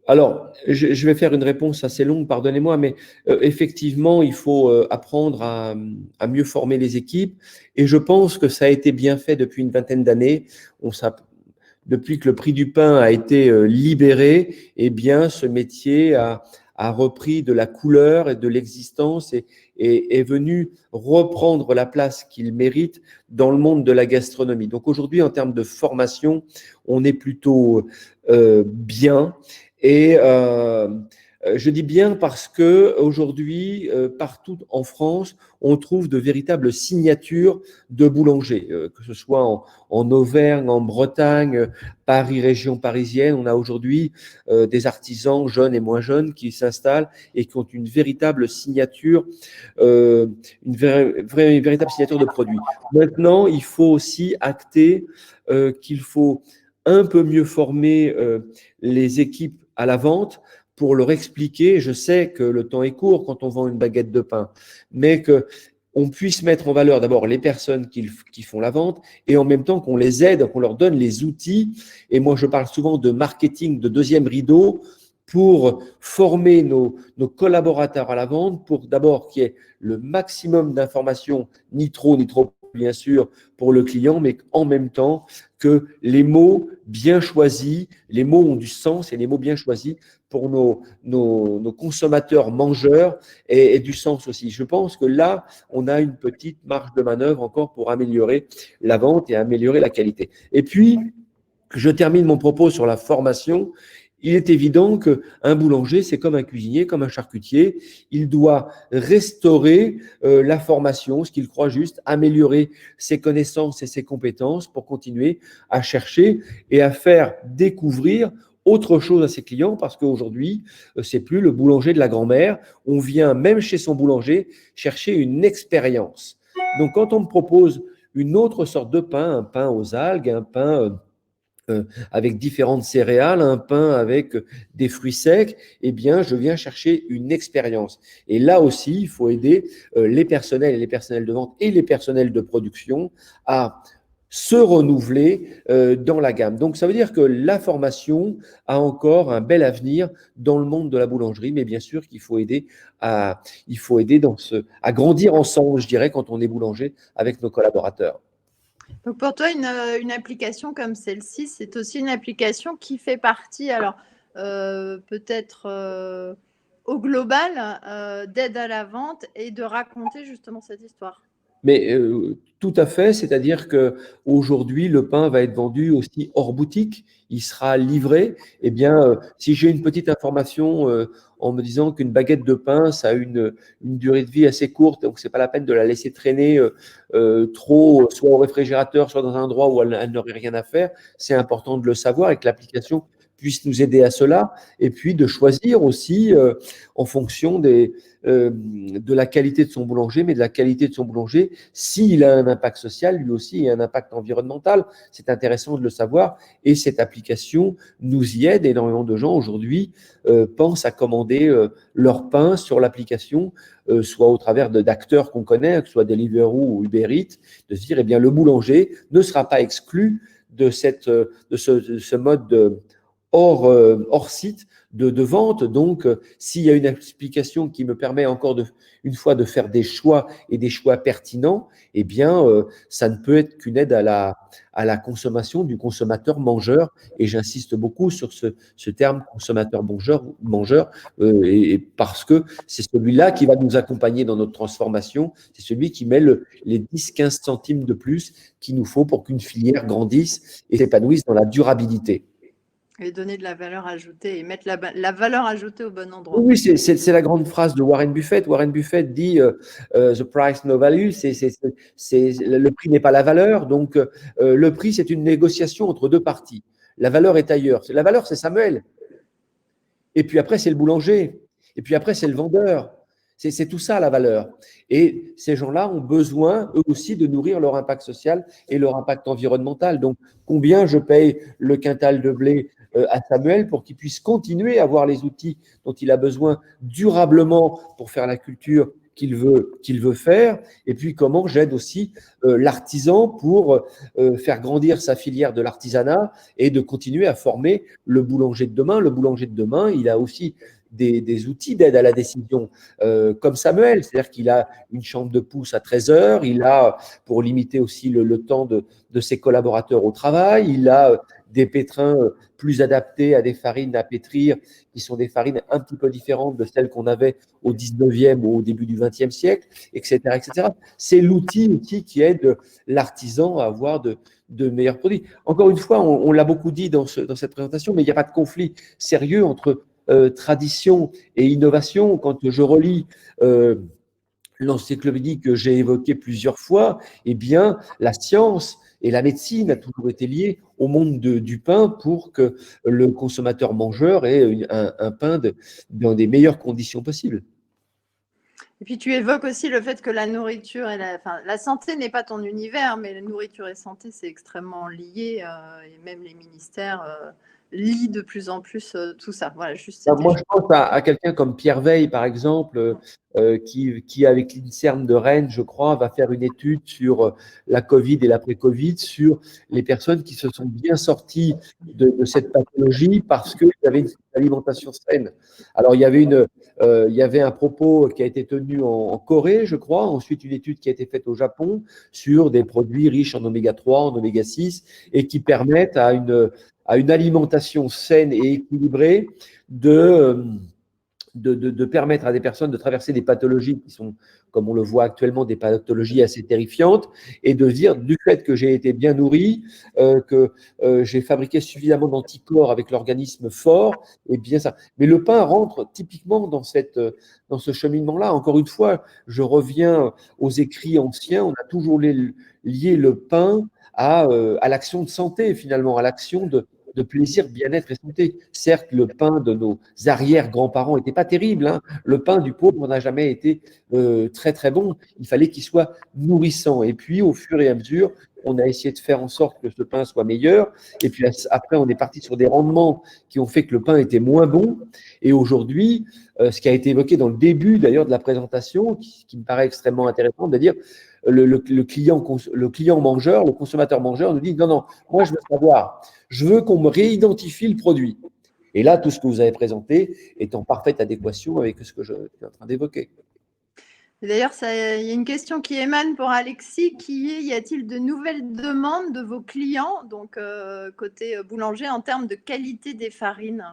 Alors, je vais faire une réponse assez longue, pardonnez-moi, mais effectivement, il faut apprendre à mieux former les équipes. Et je pense que ça a été bien fait depuis une vingtaine d'années. Depuis que le prix du pain a été libéré, eh bien, ce métier a repris de la couleur et de l'existence et est venu reprendre la place qu'il mérite dans le monde de la gastronomie. Donc aujourd'hui, en termes de formation, on est plutôt bien. Et je dis bien parce que aujourd'hui, partout en France, on trouve de véritables signatures de boulangers, que ce soit en Auvergne, en Bretagne, Paris, région parisienne. On a aujourd'hui des artisans jeunes et moins jeunes qui s'installent et qui ont une véritable signature, une véritable signature de produit. Maintenant, il faut aussi acter qu'il faut un peu mieux former les équipes à la vente pour leur expliquer, je sais que le temps est court quand on vend une baguette de pain, mais qu'on puisse mettre en valeur d'abord les personnes qui font la vente et en même temps qu'on les aide, qu'on leur donne les outils. Et moi, je parle souvent de marketing de deuxième rideau pour former nos collaborateurs à la vente, pour d'abord qu'il y ait le maximum d'informations, ni trop bien sûr, pour le client, mais en même temps que les mots bien choisis, les mots ont du sens et les mots bien choisis pour nos consommateurs mangeurs et du sens aussi. Je pense que là, on a une petite marge de manœuvre encore pour améliorer la vente et améliorer la qualité. Et puis, je termine mon propos sur la formation. Il est évident qu'un boulanger, c'est comme un cuisinier, comme un charcutier. Il doit restaurer la formation, ce qu'il croit juste, améliorer ses connaissances et ses compétences pour continuer à chercher et à faire découvrir autre chose à ses clients, parce qu'aujourd'hui, c'est plus le boulanger de la grand-mère. On vient, même chez son boulanger, chercher une expérience. Donc, quand on me propose une autre sorte de pain, un pain aux algues, un pain avec différentes céréales, un pain avec des fruits secs, eh bien, je viens chercher une expérience. Et là aussi, il faut aider les personnels et les personnels de vente et les personnels de production à se renouveler dans la gamme. Donc, ça veut dire que la formation a encore un bel avenir dans le monde de la boulangerie, mais bien sûr qu'il faut aider à grandir ensemble, je dirais, quand on est boulanger avec nos collaborateurs. Donc pour toi, une application comme celle-ci, c'est aussi une application qui fait partie, alors peut-être au global, d'aide à la vente et de raconter justement cette histoire. Mais tout à fait, c'est-à-dire qu'aujourd'hui, le pain va être vendu aussi hors boutique, il sera livré. Eh bien, si j'ai une petite information en me disant qu'une baguette de pain, ça a une durée de vie assez courte, donc c'est pas la peine de la laisser traîner trop, soit au réfrigérateur, soit dans un endroit où elle n'aurait rien à faire, c'est important de le savoir et que l'application puisse nous aider à cela, et puis de choisir aussi en fonction de la qualité de son boulanger, mais de la qualité de son boulanger, s'il a un impact social, lui aussi, et un impact environnemental. C'est intéressant de le savoir, et cette application nous y aide. Énormément de gens aujourd'hui pensent à commander leur pain sur l'application, soit au travers d'acteurs qu'on connaît, que ce soit Deliveroo ou Uber Eats, de se dire, eh bien, le boulanger ne sera pas exclu de ce mode hors site de vente. Donc, s'il y a une application qui me permet encore une fois de faire des choix et des choix pertinents, eh bien, ça ne peut être qu'une aide à la consommation du consommateur mangeur. Et j'insiste beaucoup sur ce terme consommateur mangeur et parce que c'est celui-là qui va nous accompagner dans notre transformation. C'est celui qui met les 10-15 centimes de plus qu'il nous faut pour qu'une filière grandisse et s'épanouisse dans la durabilité. Et donner de la valeur ajoutée et mettre la valeur ajoutée au bon endroit. Oui, c'est la grande phrase de Warren Buffett. Warren Buffett dit the price no value, le prix n'est pas la valeur. Donc, le prix, c'est une négociation entre deux parties. La valeur est ailleurs. La valeur, c'est Samuel. Et puis après, c'est le boulanger. Et puis après, c'est le vendeur. C'est tout ça, la valeur. Et ces gens-là ont besoin, eux aussi, de nourrir leur impact social et leur impact environnemental. Donc, combien je paye le quintal de blé à Samuel pour qu'il puisse continuer à avoir les outils dont il a besoin durablement pour faire la culture qu'il veut faire, et puis comment j'aide aussi l'artisan pour faire grandir sa filière de l'artisanat et de continuer à former le boulanger de demain. Le boulanger de demain, il a aussi des outils d'aide à la décision, comme Samuel, c'est-à-dire qu'il a une chambre de pouce à 13 heures, il a, pour limiter aussi le temps de ses collaborateurs au travail, il a des pétrins plus adaptés à des farines à pétrir, qui sont des farines un petit peu différentes de celles qu'on avait au 19e ou au début du 20e siècle, etc. etc. C'est l'outil qui aide l'artisan à avoir de meilleurs produits. Encore une fois, on l'a beaucoup dit dans cette présentation, mais il n'y a pas de conflit sérieux entre tradition et innovation. Quand je relis l'encyclopédie que j'ai évoquée plusieurs fois, eh bien, la science et la médecine a toujours été liées au monde du pain pour que le consommateur mangeur ait un pain dans des meilleures conditions possibles. Et puis, tu évoques aussi le fait que la nourriture et la santé n'est pas ton univers, mais la nourriture et santé, c'est extrêmement lié. Et même les ministères lient de plus en plus tout ça. Voilà, juste moi, je pense à quelqu'un comme Pierre Veille, par exemple, qui, avec l'INSERM de Rennes, je crois, va faire une étude sur la Covid et l'après-Covid, sur les personnes qui se sont bien sorties de cette pathologie parce qu'ils avaient une alimentation saine. Alors, il y avait un propos qui a été tenu en Corée, je crois, ensuite une étude qui a été faite au Japon sur des produits riches en oméga 3, en oméga 6, et qui permettent à une alimentation saine et équilibrée de permettre à des personnes de traverser des pathologies qui sont, comme on le voit actuellement, des pathologies assez terrifiantes, et de dire, du fait que j'ai été bien nourri, que j'ai fabriqué suffisamment d'anticorps avec l'organisme fort, et bien ça. Mais le pain rentre typiquement dans ce cheminement-là. Encore une fois, je reviens aux écrits anciens, on a toujours lié le pain à l'action de santé, finalement, à l'action de plaisir, bien-être et santé. Certes, le pain de nos arrière-grands-parents n'était pas terrible. Hein. Le pain du pauvre n'a jamais été très, très bon. Il fallait qu'il soit nourrissant. Et puis, au fur et à mesure, on a essayé de faire en sorte que ce pain soit meilleur. Et puis après, on est parti sur des rendements qui ont fait que le pain était moins bon. Et aujourd'hui, ce qui a été évoqué dans le début, d'ailleurs, de la présentation, qui me paraît extrêmement intéressant, c'est-à-dire le client mangeur, le consommateur mangeur nous dit non, moi, je veux savoir, je veux qu'on me réidentifie le produit. Et là, tout ce que vous avez présenté est en parfaite adéquation avec ce que je suis en train d'évoquer. D'ailleurs, il y a une question qui émane pour Alexis, qui est, y a-t-il de nouvelles demandes de vos clients, donc côté boulanger, en termes de qualité des farines?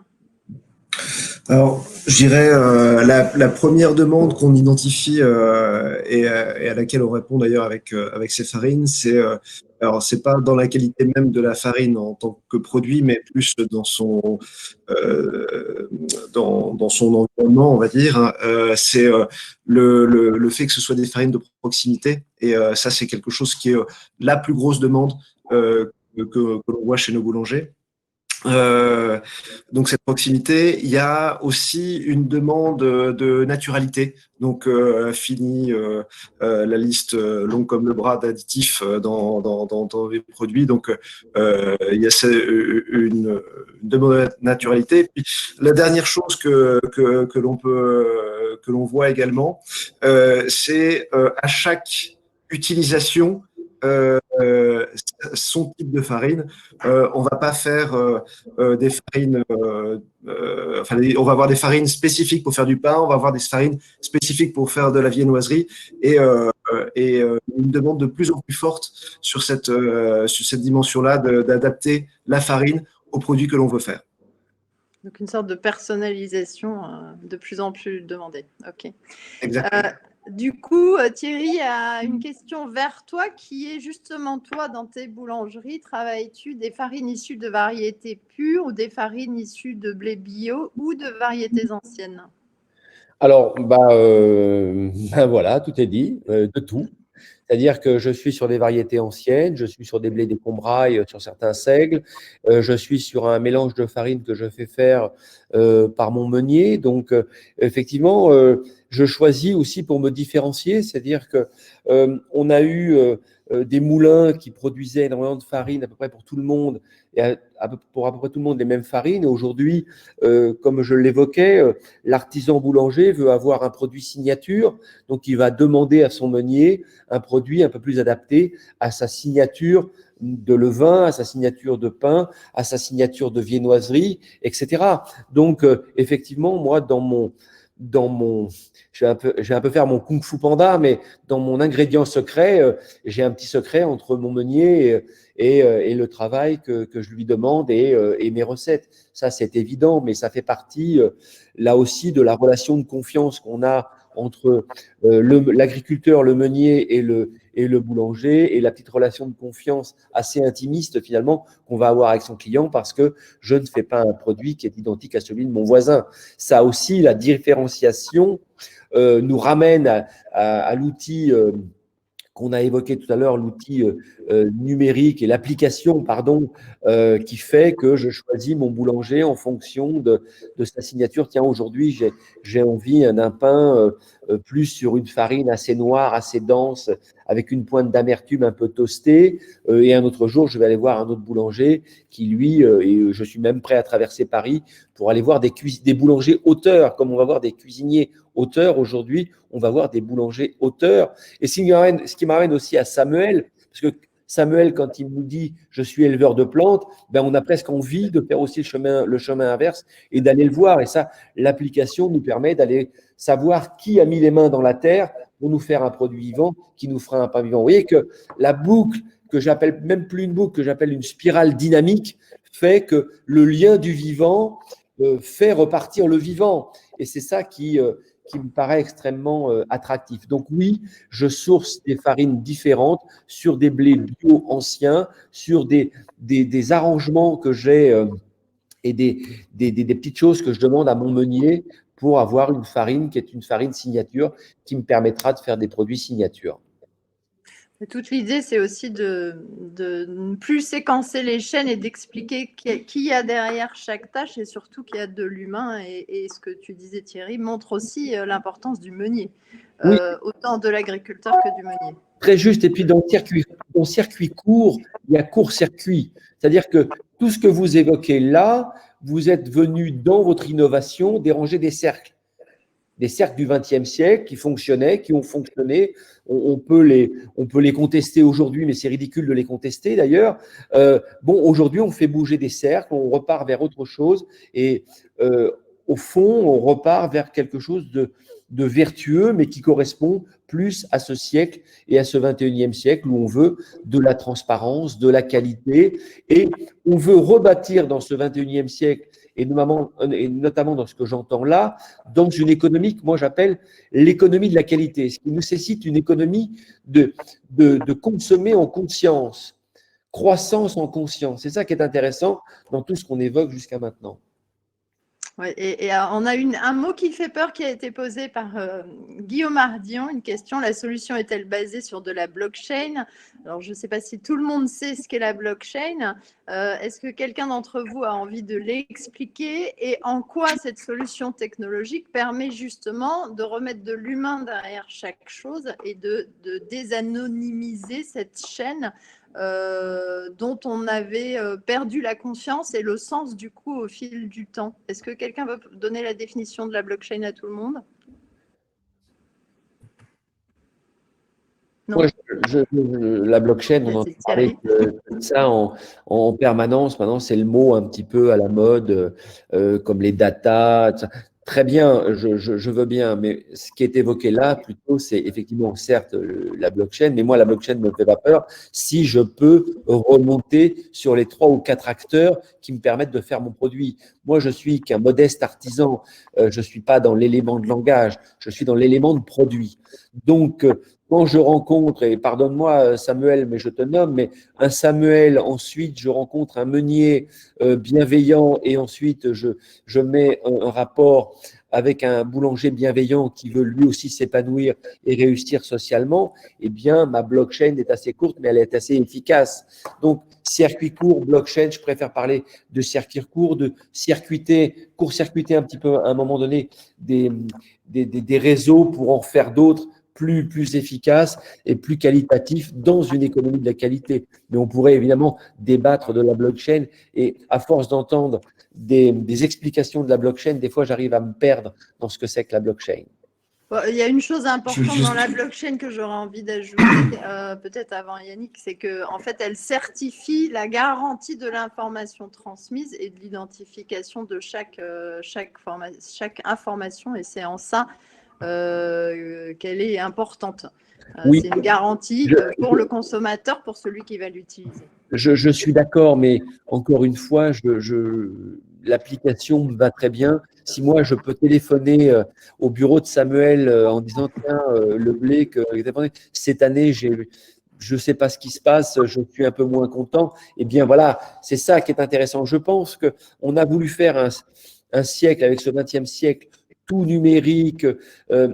Alors, je dirais la première demande qu'on identifie et à laquelle on répond d'ailleurs avec ces farines, alors c'est pas dans la qualité même de la farine en tant que produit, mais plus dans son environnement, on va dire. Hein. C'est le fait que ce soit des farines de proximité, et ça c'est quelque chose qui est la plus grosse demande que l'on voit chez nos boulangers. Donc cette proximité, il y a aussi une demande de naturalité. Donc fini la liste longue comme le bras d'additifs dans les produits. Donc il y a une demande de naturalité. Puis, la dernière chose que l'on voit également, c'est à chaque utilisation son type de farine. On va pas faire des farines, on va avoir des farines spécifiques pour faire du pain, on va avoir des farines spécifiques pour faire de la viennoiserie et une demande de plus en plus forte sur cette dimension-là d'adapter la farine aux produits que l'on veut faire. Donc, une sorte de personnalisation de plus en plus demandée. OK. Exactement. Du coup, Thierry a une question vers toi qui est justement, toi, dans tes boulangeries, travailles-tu des farines issues de variétés pures ou des farines issues de blé bio ou de variétés anciennes? Alors, voilà, tout est dit, de tout. C'est-à-dire que je suis sur des variétés anciennes, je suis sur des blés des Combrailles, sur certains seigles, je suis sur un mélange de farine que je fais faire par mon meunier. Donc, effectivement, je choisis aussi pour me différencier, c'est-à-dire que on a eu des moulins qui produisaient énormément de farine à peu près pour tout le monde, et pour à peu près tout le monde les mêmes farines. Et aujourd'hui, comme je l'évoquais, l'artisan boulanger veut avoir un produit signature, donc il va demander à son meunier un produit un peu plus adapté à sa signature de levain, à sa signature de pain, à sa signature de viennoiserie, etc. Donc, effectivement, moi, je vais un peu faire mon Kung Fu Panda, mais dans mon ingrédient secret, j'ai un petit secret entre mon meunier et le travail que je lui demande et mes recettes. Ça, c'est évident, mais ça fait partie, là aussi, de la relation de confiance qu'on a entre l'agriculteur, le meunier et le boulanger, et la petite relation de confiance assez intimiste finalement qu'on va avoir avec son client, parce que je ne fais pas un produit qui est identique à celui de mon voisin. Ça aussi, la différenciation nous ramène à l'outil qu'on a évoqué tout à l'heure, l'outil numérique et l'application, pardon, qui fait que je choisis mon boulanger en fonction de sa signature. Tiens, aujourd'hui, j'ai envie d'un pain plus sur une farine assez noire, assez dense, avec une pointe d'amertume un peu toastée. Et un autre jour, je vais aller voir un autre boulanger qui, lui, et je suis même prêt à traverser Paris pour aller voir des boulangers auteurs, comme on va voir des cuisiniers auteurs. Aujourd'hui, on va voir des boulangers auteurs. Et ce qui m'amène aussi à Samuel, parce que Samuel, quand il nous dit « je suis éleveur de plantes », ben on a presque envie de faire aussi le chemin inverse et d'aller le voir. Et ça, l'application nous permet d'aller savoir qui a mis les mains dans la terre pour nous faire un produit vivant qui nous fera un pain vivant. Vous voyez que la boucle, que j'appelle même plus une boucle, que j'appelle une spirale dynamique, fait que le lien du vivant fait repartir le vivant. Et c'est ça qui me paraît extrêmement attractif. Donc oui, je source des farines différentes sur des blés bio anciens, sur des arrangements que j'ai et des petites choses que je demande à mon meunier pour avoir une farine qui est une farine signature qui me permettra de faire des produits signature. Et toute l'idée, c'est aussi de ne plus séquencer les chaînes et d'expliquer qui y a derrière chaque tâche et surtout qu'il y a de l'humain. Et ce que tu disais, Thierry, montre aussi l'importance du meunier, Oui. Autant de l'agriculteur que du meunier. Très juste. Et puis, dans le circuit court, il y a court-circuit. C'est-à-dire que tout ce que vous évoquez là, vous êtes venu dans votre innovation déranger des cercles du XXe siècle qui fonctionnaient, qui ont fonctionné. On peut les contester aujourd'hui, mais c'est ridicule de les contester d'ailleurs. Aujourd'hui, on fait bouger des cercles, on repart vers autre chose et au fond, on repart vers quelque chose de vertueux, mais qui correspond plus à ce siècle et à ce 21e siècle où on veut de la transparence, de la qualité, et on veut rebâtir dans ce 21e siècle, et notamment dans ce que j'entends là, dans une économie que moi j'appelle l'économie de la qualité, ce qui nécessite une économie de consommer en conscience, croissance en conscience. C'est ça qui est intéressant dans tout ce qu'on évoque jusqu'à maintenant. Ouais, et on a un mot qui fait peur qui a été posé par Guillaume Ardillon, une question: la solution est-elle basée sur de la blockchain? Alors, je ne sais pas si tout le monde sait ce qu'est la blockchain. Est-ce que quelqu'un d'entre vous a envie de l'expliquer et en quoi cette solution technologique permet justement de remettre de l'humain derrière chaque chose et de désanonymiser cette chaîne dont on avait perdu la conscience et le sens du coup au fil du temps. Est-ce que quelqu'un veut donner la définition de la blockchain à tout le monde? Non. Moi, la blockchain, on en C'est parlait Thierry. de ça en permanence. Maintenant, c'est le mot un petit peu à la mode, comme les data. Très bien, je veux bien, mais ce qui est évoqué là, plutôt, c'est effectivement, certes, la blockchain, mais moi, la blockchain ne me fait pas peur si je peux remonter sur les 3 ou 4 acteurs qui me permettent de faire mon produit. Moi, je suis qu'un modeste artisan. Je ne suis pas dans l'élément de langage, je suis dans l'élément de produit. Donc, quand je rencontre, et pardonne-moi Samuel, mais je te nomme, mais un Samuel, ensuite je rencontre un meunier bienveillant et ensuite je mets un rapport avec un boulanger bienveillant qui veut lui aussi s'épanouir et réussir socialement, eh bien ma blockchain est assez courte, mais elle est assez efficace. Donc, circuit court, blockchain, je préfère parler de circuit court, de court-circuiter un petit peu à un moment donné des réseaux pour en faire d'autres plus efficace et plus qualitatif dans une économie de la qualité. Mais on pourrait évidemment débattre de la blockchain et à force d'entendre des explications de la blockchain, des fois j'arrive à me perdre dans ce que c'est que la blockchain. Il y a une chose importante dans la blockchain que j'aurais envie d'ajouter, peut-être avant Yannick, c'est qu'en fait, elle certifie la garantie de l'information transmise et de l'identification de chaque information, et c'est en ça qu'elle est importante. Oui. C'est une garantie pour le consommateur, pour celui qui va l'utiliser. Je suis d'accord, mais encore une fois, l'application me va très bien. Si moi, je peux téléphoner au bureau de Samuel en disant, tiens, le blé que cette année, je ne sais pas ce qui se passe, je suis un peu moins content. Eh bien, voilà, c'est ça qui est intéressant. Je pense qu'on a voulu faire un siècle, avec ce 20e siècle, tout numérique,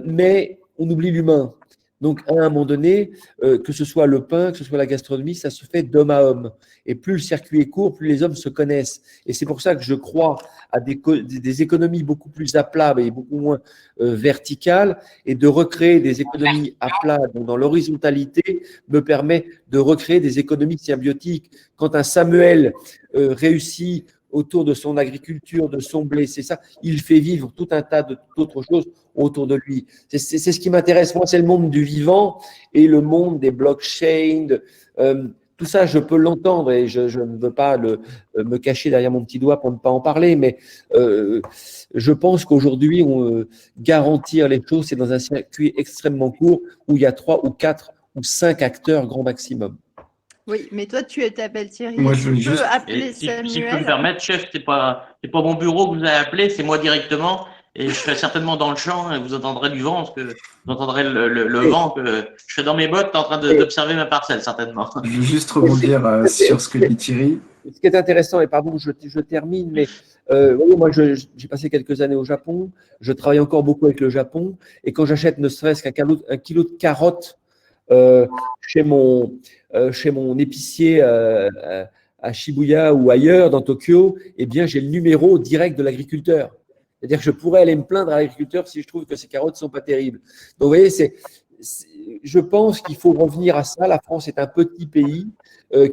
mais on oublie l'humain. Donc, à un moment donné, que ce soit le pain, que ce soit la gastronomie, ça se fait d'homme à homme. Et plus le circuit est court, plus les hommes se connaissent. Et c'est pour ça que je crois à des économies beaucoup plus à plat et beaucoup moins verticales, et de recréer des économies à plat dans l'horizontalité me permet de recréer des économies symbiotiques. Quand un Samuel réussit autour de son agriculture, de son blé, c'est ça, il fait vivre tout un tas d'autres choses autour de lui. C'est ce qui m'intéresse. Moi, c'est le monde du vivant et le monde des blockchains. Tout ça, je peux l'entendre et je ne veux pas me cacher derrière mon petit doigt pour ne pas en parler, mais je pense qu'aujourd'hui, garantir les choses, c'est dans un circuit extrêmement court où il y a 3 ou 4 ou 5 acteurs grand maximum. Oui, mais toi, tu t'appelles Thierry. Moi, tu peux appeler si Samuel. Si je peux me permettre, chef, c'est pas mon bureau que vous avez appelé, c'est moi directement. Et je serai certainement dans le champ et vous entendrez du vent, parce que vous entendrez le vent, que je serai dans mes bottes en train d'observer ma parcelle, certainement. Je veux juste rebondir sur ce que dit Thierry. Ce qui est intéressant, et pardon, je termine, mais voyez, moi, j'ai passé quelques années au Japon, je travaille encore beaucoup avec le Japon, et quand j'achète ne serait-ce qu'un kilo de carottes chez mon épicier à Shibuya ou ailleurs, dans Tokyo, eh bien, j'ai le numéro direct de l'agriculteur. C'est-à-dire que je pourrais aller me plaindre à l'agriculteur si je trouve que ces carottes ne sont pas terribles. Donc, vous voyez, je pense qu'il faut revenir à ça. La France est un petit pays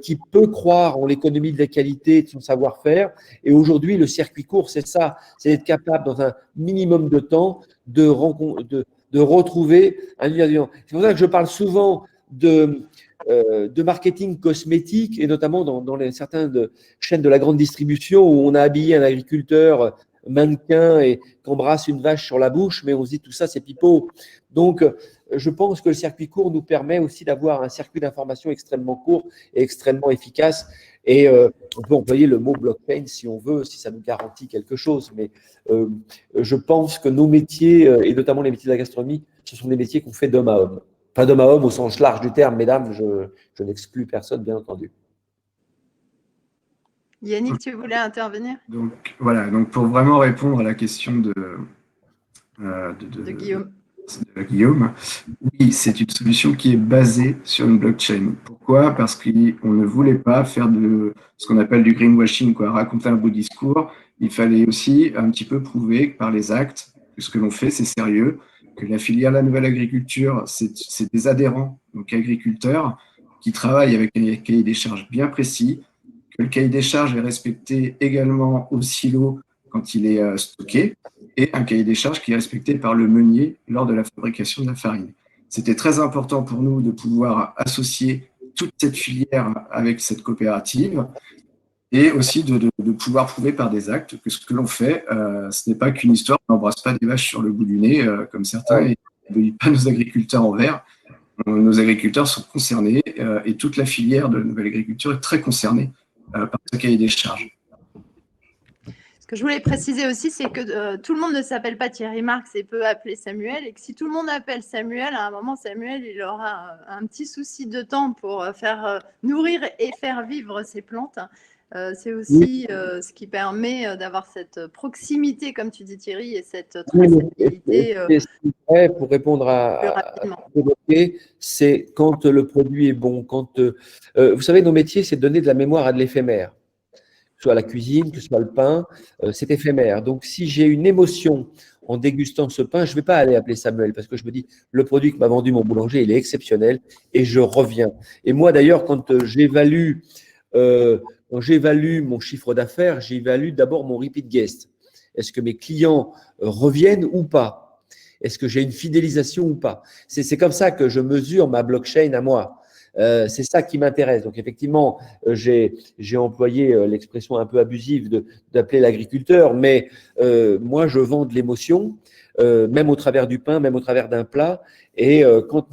qui peut croire en l'économie de la qualité et de son savoir-faire. Et aujourd'hui, le circuit court, c'est ça. C'est d'être capable, dans un minimum de temps, de retrouver un lien. C'est pour ça que je parle souvent de marketing cosmétique, et notamment dans certaines chaînes de la grande distribution où on a habillé un agriculteur mannequin et qu'embrasse une vache sur la bouche, mais on se dit tout ça, c'est pipeau. Donc, je pense que le circuit court nous permet aussi d'avoir un circuit d'information extrêmement court et extrêmement efficace. Et on peut employer le mot blockchain si on veut, si ça nous garantit quelque chose. Mais je pense que nos métiers, et notamment les métiers de la gastronomie, ce sont des métiers qu'on fait d'homme à homme. Pas d'homme à homme au sens large du terme, mesdames, je n'exclus personne, bien entendu. Yannick, tu voulais intervenir? Donc voilà, donc pour vraiment répondre à la question de Guillaume. Guillaume, oui, c'est une solution qui est basée sur une blockchain. Pourquoi? Parce qu'on ne voulait pas faire de ce qu'on appelle du greenwashing, quoi, raconter un beau discours. Il fallait aussi un petit peu prouver par les actes que ce que l'on fait, c'est sérieux, que la filière de la nouvelle agriculture, c'est des adhérents, donc agriculteurs, qui travaillent avec un cahier des charges bien précis, que le cahier des charges est respecté également au silo quand il est stocké, et un cahier des charges qui est respecté par le meunier lors de la fabrication de la farine. C'était très important pour nous de pouvoir associer toute cette filière avec cette coopérative et aussi de pouvoir prouver par des actes que ce que l'on fait, ce n'est pas qu'une histoire, on n'embrasse pas des vaches sur le bout du nez, comme certains, et on ne pas nos agriculteurs en vert. Nos agriculteurs sont concernés et toute la filière de la nouvelle agriculture est très concernée par ce cahier des charges. Ce que je voulais préciser aussi, c'est que tout le monde ne s'appelle pas Thierry Marx et peut appeler Samuel, et que si tout le monde appelle Samuel, à un moment, Samuel, il aura un petit souci de temps pour faire nourrir et faire vivre ses plantes. C'est aussi ce qui permet d'avoir cette proximité, comme tu dis Thierry, et cette traçabilité vrai, pour répondre plus à rapidement. c'est quand le produit est bon. Quand, vous savez, nos métiers, c'est de donner de la mémoire à de l'éphémère. Que ce soit la cuisine, que ce soit le pain, c'est éphémère. Donc, si j'ai une émotion en dégustant ce pain, je ne vais pas aller appeler Samuel parce que je me dis, le produit que m'a vendu mon boulanger, il est exceptionnel et je reviens. Et moi, d'ailleurs, quand j'évalue mon chiffre d'affaires, j'évalue d'abord mon repeat guest. Est-ce que mes clients reviennent ou pas? Est-ce que j'ai une fidélisation ou pas? C'est comme ça que je mesure ma blockchain à moi. C'est ça qui m'intéresse. Donc, effectivement, j'ai employé l'expression un peu abusive d'appeler l'agriculteur, mais moi, je vends de l'émotion, même au travers du pain, même au travers d'un plat. Et quand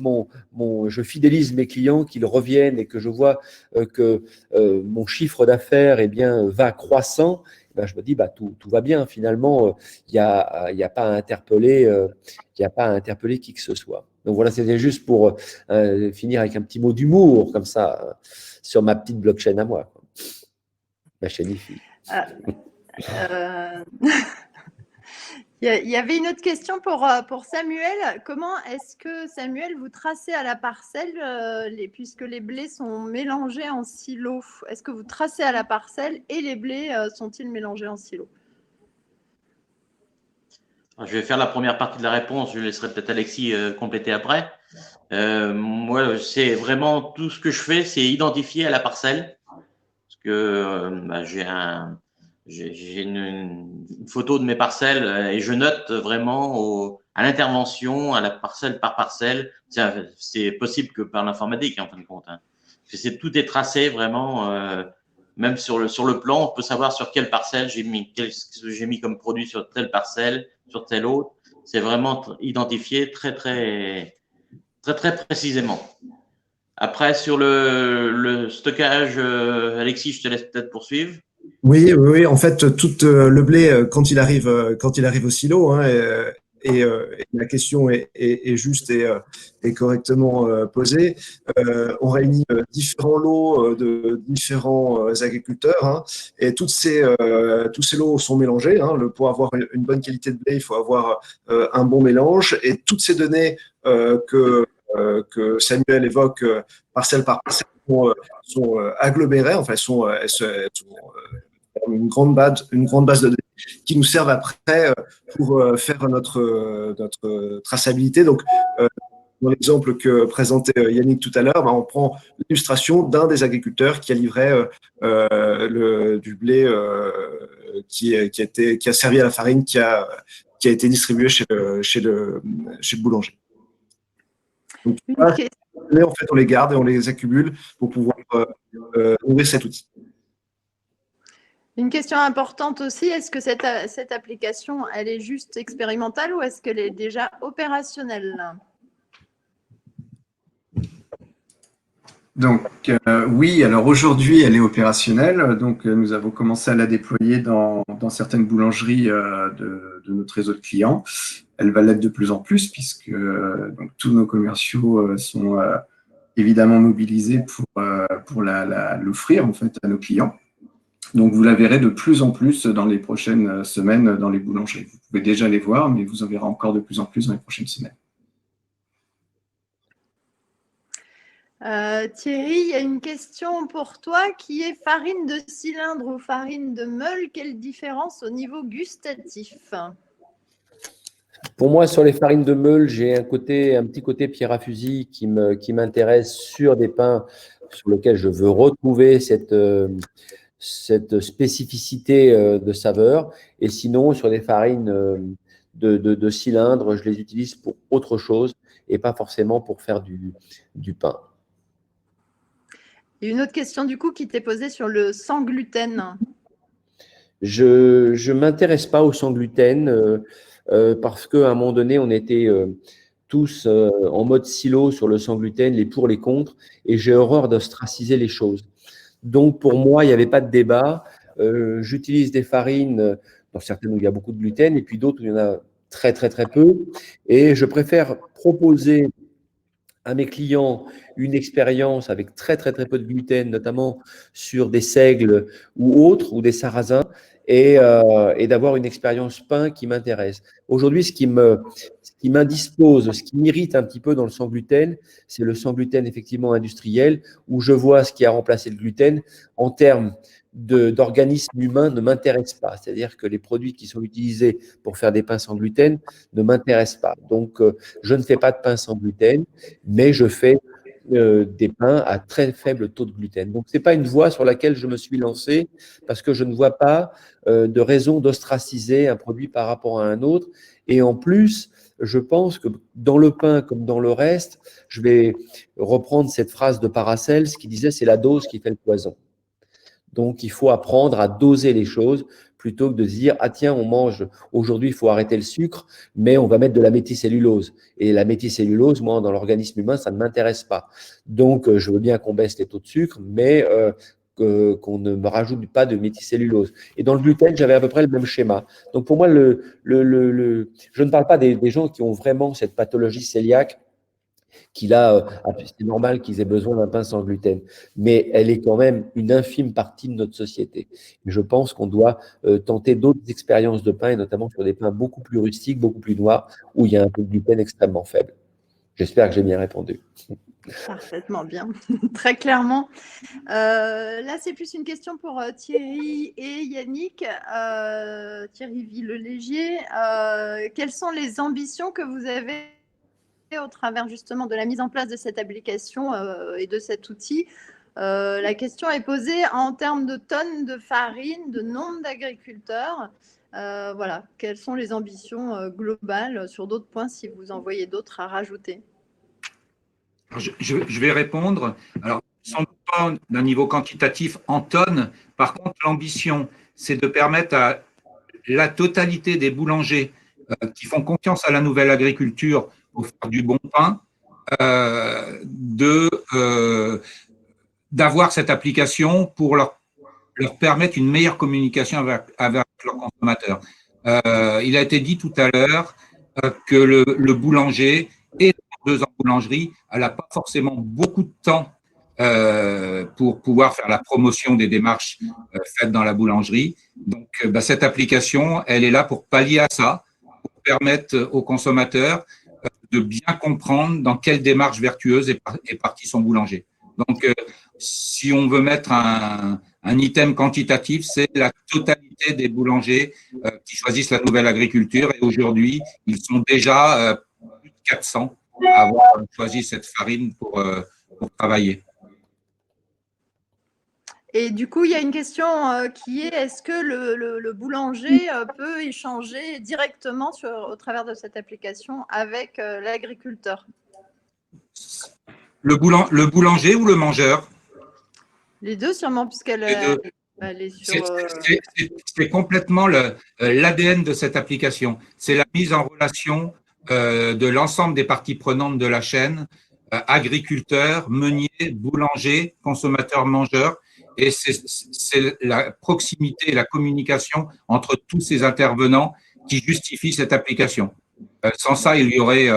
je fidélise mes clients, qu'ils reviennent et que je vois que mon chiffre d'affaires va croissant, ben, je me dis, bah, tout va bien. Finalement, il n'y a pas à interpeller, qui que ce soit. Donc voilà, c'était juste pour finir avec un petit mot d'humour, comme ça, sur ma petite blockchain à moi, quoi. Ma chaîne IFI. Il y avait une autre question pour Samuel. Comment est-ce que, Samuel, vous tracez à la parcelle, puisque les blés sont mélangés en silo? Est-ce que vous tracez à la parcelle et les blés sont-ils mélangés en silo? Je vais faire la première partie de la réponse. Je laisserai peut-être Alexis compléter après. Moi, c'est vraiment tout ce que je fais, c'est identifier à la parcelle. Parce que j'ai une photo de mes parcelles et je note vraiment à l'intervention, à la parcelle par parcelle. C'est possible que par l'informatique, en fin de compte. Hein. Tout est tracé vraiment. Même sur le plan, on peut savoir sur quelle parcelle j'ai mis comme produit sur telle parcelle, sur telle autre. C'est vraiment identifié très précisément. Après, sur le stockage, Alexis, je te laisse peut-être poursuivre. Oui. En fait, tout le blé, quand il arrive au silo, hein, et la question est juste et correctement posée. On réunit différents lots de différents agriculteurs, hein, et tous ces lots sont mélangés. Hein. Pour avoir une bonne qualité de blé, il faut avoir un bon mélange. Et toutes ces données que Samuel évoque parcelle par parcelle sont agglomérées. Enfin, elles sont une grande base de données qui nous servent après pour faire notre traçabilité. Donc, dans l'exemple que présentait Yannick tout à l'heure, on prend l'illustration d'un des agriculteurs qui a livré du blé qui a servi à la farine, qui a été distribué chez le boulanger. Donc, en fait, on les garde et on les accumule pour pouvoir ouvrir cet outil. Une question importante aussi, est-ce que cette application, elle est juste expérimentale ou est-ce qu'elle est déjà opérationnelle? Donc, oui, alors aujourd'hui, elle est opérationnelle. Donc, nous avons commencé à la déployer dans certaines boulangeries de notre réseau de clients. Elle va l'être de plus en plus puisque donc, tous nos commerciaux sont évidemment mobilisés pour l'offrir en fait à nos clients. Donc, vous la verrez de plus en plus dans les prochaines semaines dans les boulangeries. Vous pouvez déjà les voir, mais vous en verrez encore de plus en plus dans les prochaines semaines. Thierry, il y a une question pour toi qui est farine de cylindre ou farine de meule, quelle différence au niveau gustatif? Pour moi, sur les farines de meule, j'ai un petit côté pierre à fusil qui m'intéresse sur des pains sur lesquels je veux retrouver cette spécificité de saveur. Et sinon, sur des farines de cylindre, je les utilise pour autre chose et pas forcément pour faire du pain. Et une autre question du coup qui t'est posée sur le sans gluten. Je ne m'intéresse pas au sans gluten parce qu'à un moment donné, on était tous en mode silo sur le sans gluten, les pour, les contre, et j'ai horreur d'ostraciser les choses. Donc, pour moi, il n'y avait pas de débat. J'utilise des farines, dans certaines où il y a beaucoup de gluten, et puis d'autres où il y en a très, très, très peu. Et je préfère proposer à mes clients une expérience avec très, très, très peu de gluten, notamment sur des seigles ou autres, ou des sarrasins, et d'avoir une expérience pain qui m'intéresse. Aujourd'hui, ce qui m'indispose, ce qui m'irrite un petit peu dans le sans gluten, c'est le sans gluten effectivement industriel, où je vois ce qui a remplacé le gluten en termes d'organismes humains ne m'intéressent pas. C'est-à-dire que les produits qui sont utilisés pour faire des pains sans gluten ne m'intéressent pas. Donc, je ne fais pas de pain sans gluten, mais je fais des pains à très faible taux de gluten. Donc, ce n'est pas une voie sur laquelle je me suis lancé parce que je ne vois pas de raison d'ostraciser un produit par rapport à un autre. Et en plus, je pense que dans le pain comme dans le reste, je vais reprendre cette phrase de Paracels qui disait « c'est la dose qui fait le poison ». Donc, il faut apprendre à doser les choses plutôt que de se dire « ah tiens, on mange, aujourd'hui, il faut arrêter le sucre, mais on va mettre de la méthylcellulose ». Et la méthylcellulose, moi, dans l'organisme humain, ça ne m'intéresse pas. Donc, je veux bien qu'on baisse les taux de sucre, mais qu'on ne me rajoute pas de méthylcellulose. Et dans le gluten, j'avais à peu près le même schéma. Donc, pour moi, je ne parle pas des gens qui ont vraiment cette pathologie cœliaque, c'est normal qu'ils aient besoin d'un pain sans gluten, mais elle est quand même une infime partie de notre société. Et je pense qu'on doit tenter d'autres expériences de pain, et notamment sur des pains beaucoup plus rustiques, beaucoup plus noirs, où il y a un taux de gluten extrêmement faible. J'espère que j'ai bien répondu. Parfaitement bien, très clairement. Là, c'est plus une question pour Thierry et Yannick. Thierry Villelégier, quelles sont les ambitions que vous avez au travers justement de la mise en place de cette application et de cet outil? La question est posée en termes de tonnes de farine, de nombre d'agriculteurs. Voilà, quelles sont les ambitions globales sur d'autres points si vous en voyez d'autres à rajouter? Je vais répondre. Alors, sans pas d'un niveau quantitatif en tonnes. Par contre, l'ambition, c'est de permettre à la totalité des boulangers qui font confiance à la nouvelle agriculture pour faire du bon pain, d'avoir cette application pour leur permettre une meilleure communication avec leurs consommateurs. Il a été dit tout à l'heure que le boulanger et deux en boulangerie, elle n'a pas forcément beaucoup de temps pour pouvoir faire la promotion des démarches faites dans la boulangerie. Donc, cette application, elle est là pour pallier à ça, pour permettre aux consommateurs de bien comprendre dans quelle démarche vertueuse est parti son boulanger. Donc, si on veut mettre un item quantitatif, c'est la totalité des boulangers qui choisissent la nouvelle agriculture. Et aujourd'hui, ils sont déjà plus de 400 à avoir choisi cette farine pour travailler. Et du coup, il y a une question qui est, est-ce que le boulanger peut échanger directement au travers de cette application avec l'agriculteur? Le boulanger ou le mangeur? Les deux sûrement, puisqu'elle est sur… C'est complètement l'ADN de cette application. C'est la mise en relation de l'ensemble des parties prenantes de la chaîne, agriculteurs, meuniers, boulangers, consommateurs, mangeurs. Et c'est la proximité et la communication entre tous ces intervenants qui justifie cette application. Sans ça, il y aurait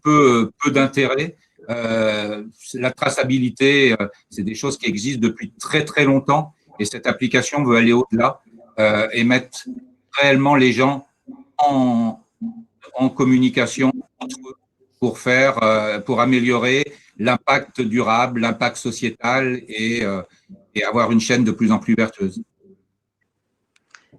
peu d'intérêt. La traçabilité, c'est des choses qui existent depuis très très longtemps Et cette application veut aller au-delà et mettre réellement les gens en communication entre eux pour améliorer l'impact durable, l'impact sociétal et avoir une chaîne de plus en plus vertueuse.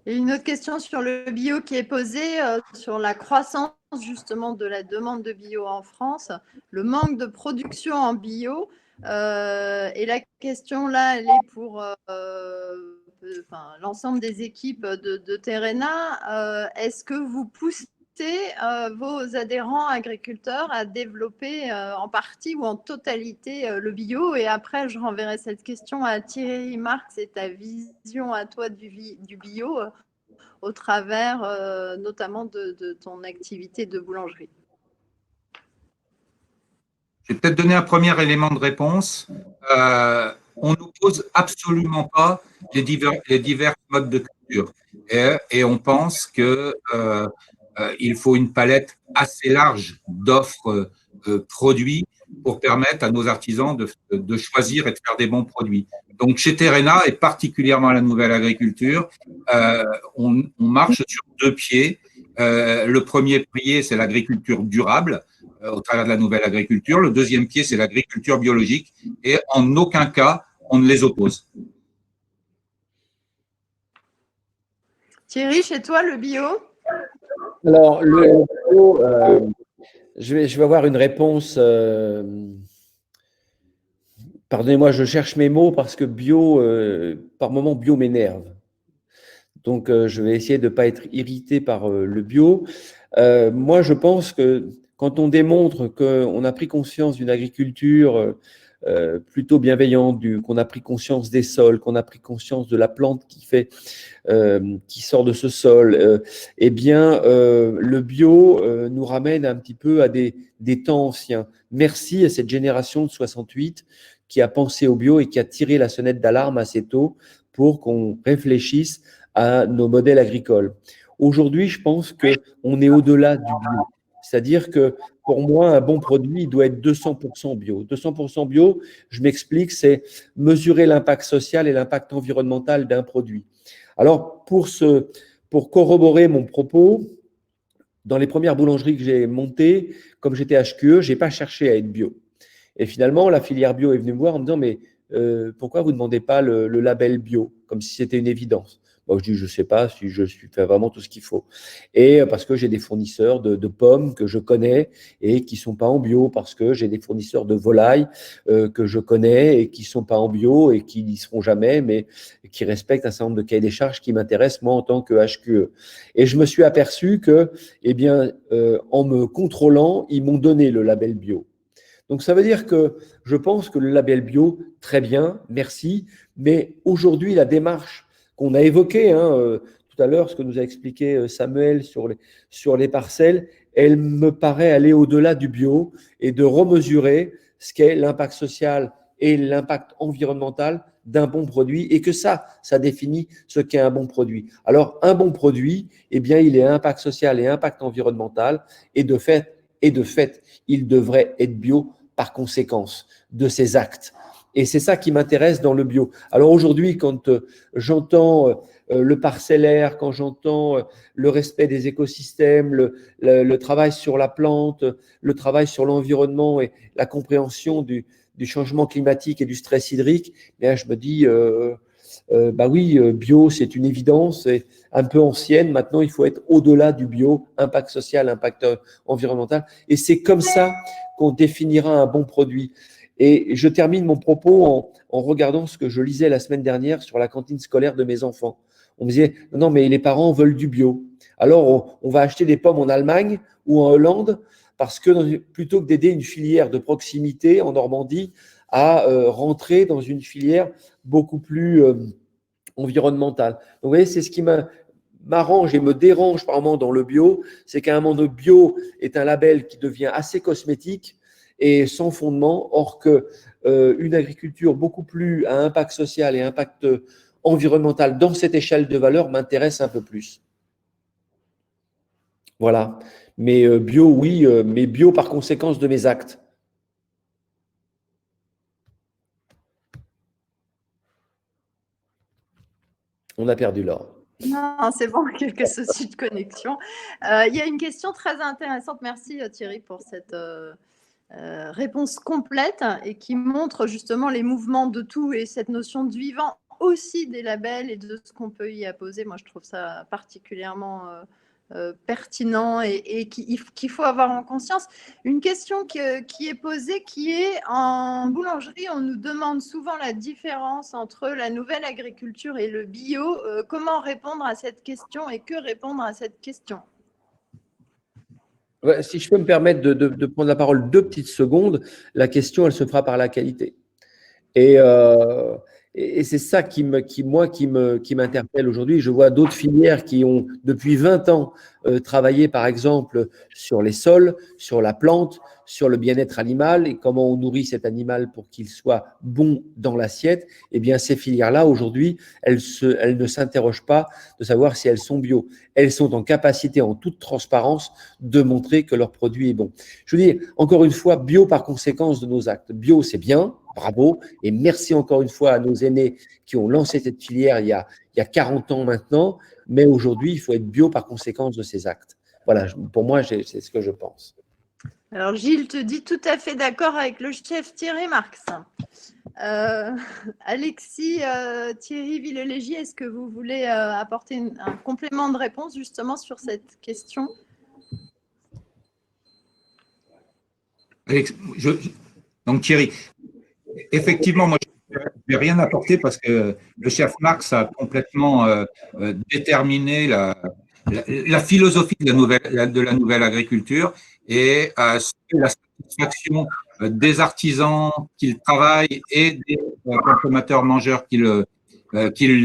Et une autre question sur le bio qui est posée, sur la croissance justement de la demande de bio en France, le manque de production en bio. Et la question là, elle est pour l'ensemble des équipes de Terrena. Est-ce que vous poussez vos adhérents agriculteurs à développer en partie ou en totalité le bio? Et après, je renverrai cette question à Thierry Marx et ta vision à toi du bio au travers notamment de ton activité de boulangerie. Je vais peut-être donner un premier élément de réponse. On n'oppose absolument pas les divers modes de culture et on pense que il faut une palette assez large d'offres produits pour permettre à nos artisans de choisir et de faire des bons produits. Donc, chez Terrena, et particulièrement à la nouvelle agriculture, on marche sur deux pieds. Le premier pied, c'est l'agriculture durable au travers de la nouvelle agriculture. Le deuxième pied, c'est l'agriculture biologique. Et en aucun cas, on ne les oppose. Thierry, chez toi, le bio? Alors, le bio, je vais avoir une réponse. Pardonnez-moi, je cherche mes mots parce que bio, par moment, bio m'énerve. Donc, je vais essayer de ne pas être irrité par le bio. Moi, je pense que quand on démontre qu'on a pris conscience d'une agriculture plutôt bienveillante, qu'on a pris conscience des sols, qu'on a pris conscience de la plante qui sort de ce sol, eh bien, le bio nous ramène un petit peu à des temps anciens. Merci à cette génération de 68 qui a pensé au bio et qui a tiré la sonnette d'alarme assez tôt pour qu'on réfléchisse à nos modèles agricoles. Aujourd'hui, je pense qu'on est au-delà du bio. C'est-à-dire que pour moi, un bon produit, il doit être 200% bio. 200% bio, je m'explique, c'est mesurer l'impact social et l'impact environnemental d'un produit. Alors, pour corroborer mon propos, dans les premières boulangeries que j'ai montées, comme j'étais HQE, je n'ai pas cherché à être bio. Et finalement, la filière bio est venue me voir en me disant, mais pourquoi vous ne demandez pas le label bio, comme si c'était une évidence? Moi, je dis, je ne sais pas si je fais vraiment tout ce qu'il faut. Et parce que j'ai des fournisseurs de pommes que je connais et qui ne sont pas en bio, parce que j'ai des fournisseurs de volailles que je connais et qui ne sont pas en bio et qui n'y seront jamais, mais qui respectent un certain nombre de cahiers des charges qui m'intéressent, moi, en tant que HQE. Et je me suis aperçu que, eh bien, en me contrôlant, ils m'ont donné le label bio. Donc, ça veut dire que je pense que le label bio, très bien, merci, mais aujourd'hui, la démarche qu'on a évoquée tout à l'heure, ce que nous a expliqué Samuel sur les parcelles, elle me paraît aller au-delà du bio et de remesurer ce qu'est l'impact social et l'impact environnemental d'un bon produit et que ça définit ce qu'est un bon produit. Alors, un bon produit, eh bien, il est impact social et impact environnemental et de fait, il devrait être bio par conséquence de ses actes. Et c'est ça qui m'intéresse dans le bio. Alors aujourd'hui, quand j'entends le parcellaire, quand j'entends le respect des écosystèmes, le travail sur la plante, le travail sur l'environnement et la compréhension du changement climatique et du stress hydrique, bien, je me dis, bah oui, bio, c'est une évidence, c'est un peu ancienne. Maintenant, il faut être au-delà du bio, impact social, impact environnemental. Et c'est comme ça qu'on définira un bon produit. Et je termine mon propos en regardant ce que je lisais la semaine dernière sur la cantine scolaire de mes enfants. On me disait, non, mais les parents veulent du bio. Alors, on va acheter des pommes en Allemagne ou en Hollande parce que plutôt que d'aider une filière de proximité en Normandie à rentrer dans une filière beaucoup plus environnementale. Donc, vous voyez, c'est ce qui m'arrange et me dérange par moment dans le bio, c'est qu'à un moment, le bio est un label qui devient assez cosmétique et sans fondement, or que une agriculture beaucoup plus à impact social et impact environnemental dans cette échelle de valeur m'intéresse un peu plus. Voilà. Mais bio, oui, mais bio par conséquence de mes actes. On a perdu Laure. Non, c'est bon, quelques soucis de connexion. Il y a une question très intéressante. Merci Thierry pour cette réponse complète et qui montre justement les mouvements de tout et cette notion de vivant aussi des labels et de ce qu'on peut y apposer. Moi, je trouve ça particulièrement pertinent et qu'il faut avoir en conscience. Une question qui est posée, qui est en boulangerie, on nous demande souvent la différence entre la nouvelle agriculture et le bio. Comment répondre à cette question et que répondre à cette question? Ouais, si je peux me permettre de prendre la parole 2 petites secondes, la question, elle se fera par la qualité. Et c'est ça qui m'interpelle aujourd'hui. Je vois d'autres filières qui ont, depuis 20 ans, travaillé, par exemple, sur les sols, sur la plante, sur le bien-être animal et comment on nourrit cet animal pour qu'il soit bon dans l'assiette. Eh bien, ces filières-là, aujourd'hui, elles ne s'interrogent pas de savoir si elles sont bio. Elles sont en capacité, en toute transparence, de montrer que leur produit est bon. Je veux dire, encore une fois, bio par conséquence de nos actes. Bio, c'est bien. Bravo et merci encore une fois à nos aînés qui ont lancé cette filière il y a 40 ans maintenant, mais aujourd'hui, il faut être bio par conséquence de ces actes. Voilà, pour moi, c'est ce que je pense. Alors Gilles te dit tout à fait d'accord avec le chef Thierry Marx. Alexis, Thierry Villelégis, est-ce que vous voulez apporter un complément de réponse justement sur cette question? Donc Thierry, effectivement, moi, je ne vais rien apporter parce que le chef Marx a complètement déterminé la philosophie de la nouvelle agriculture et la satisfaction des artisans qui travaillent et des consommateurs mangeurs qui le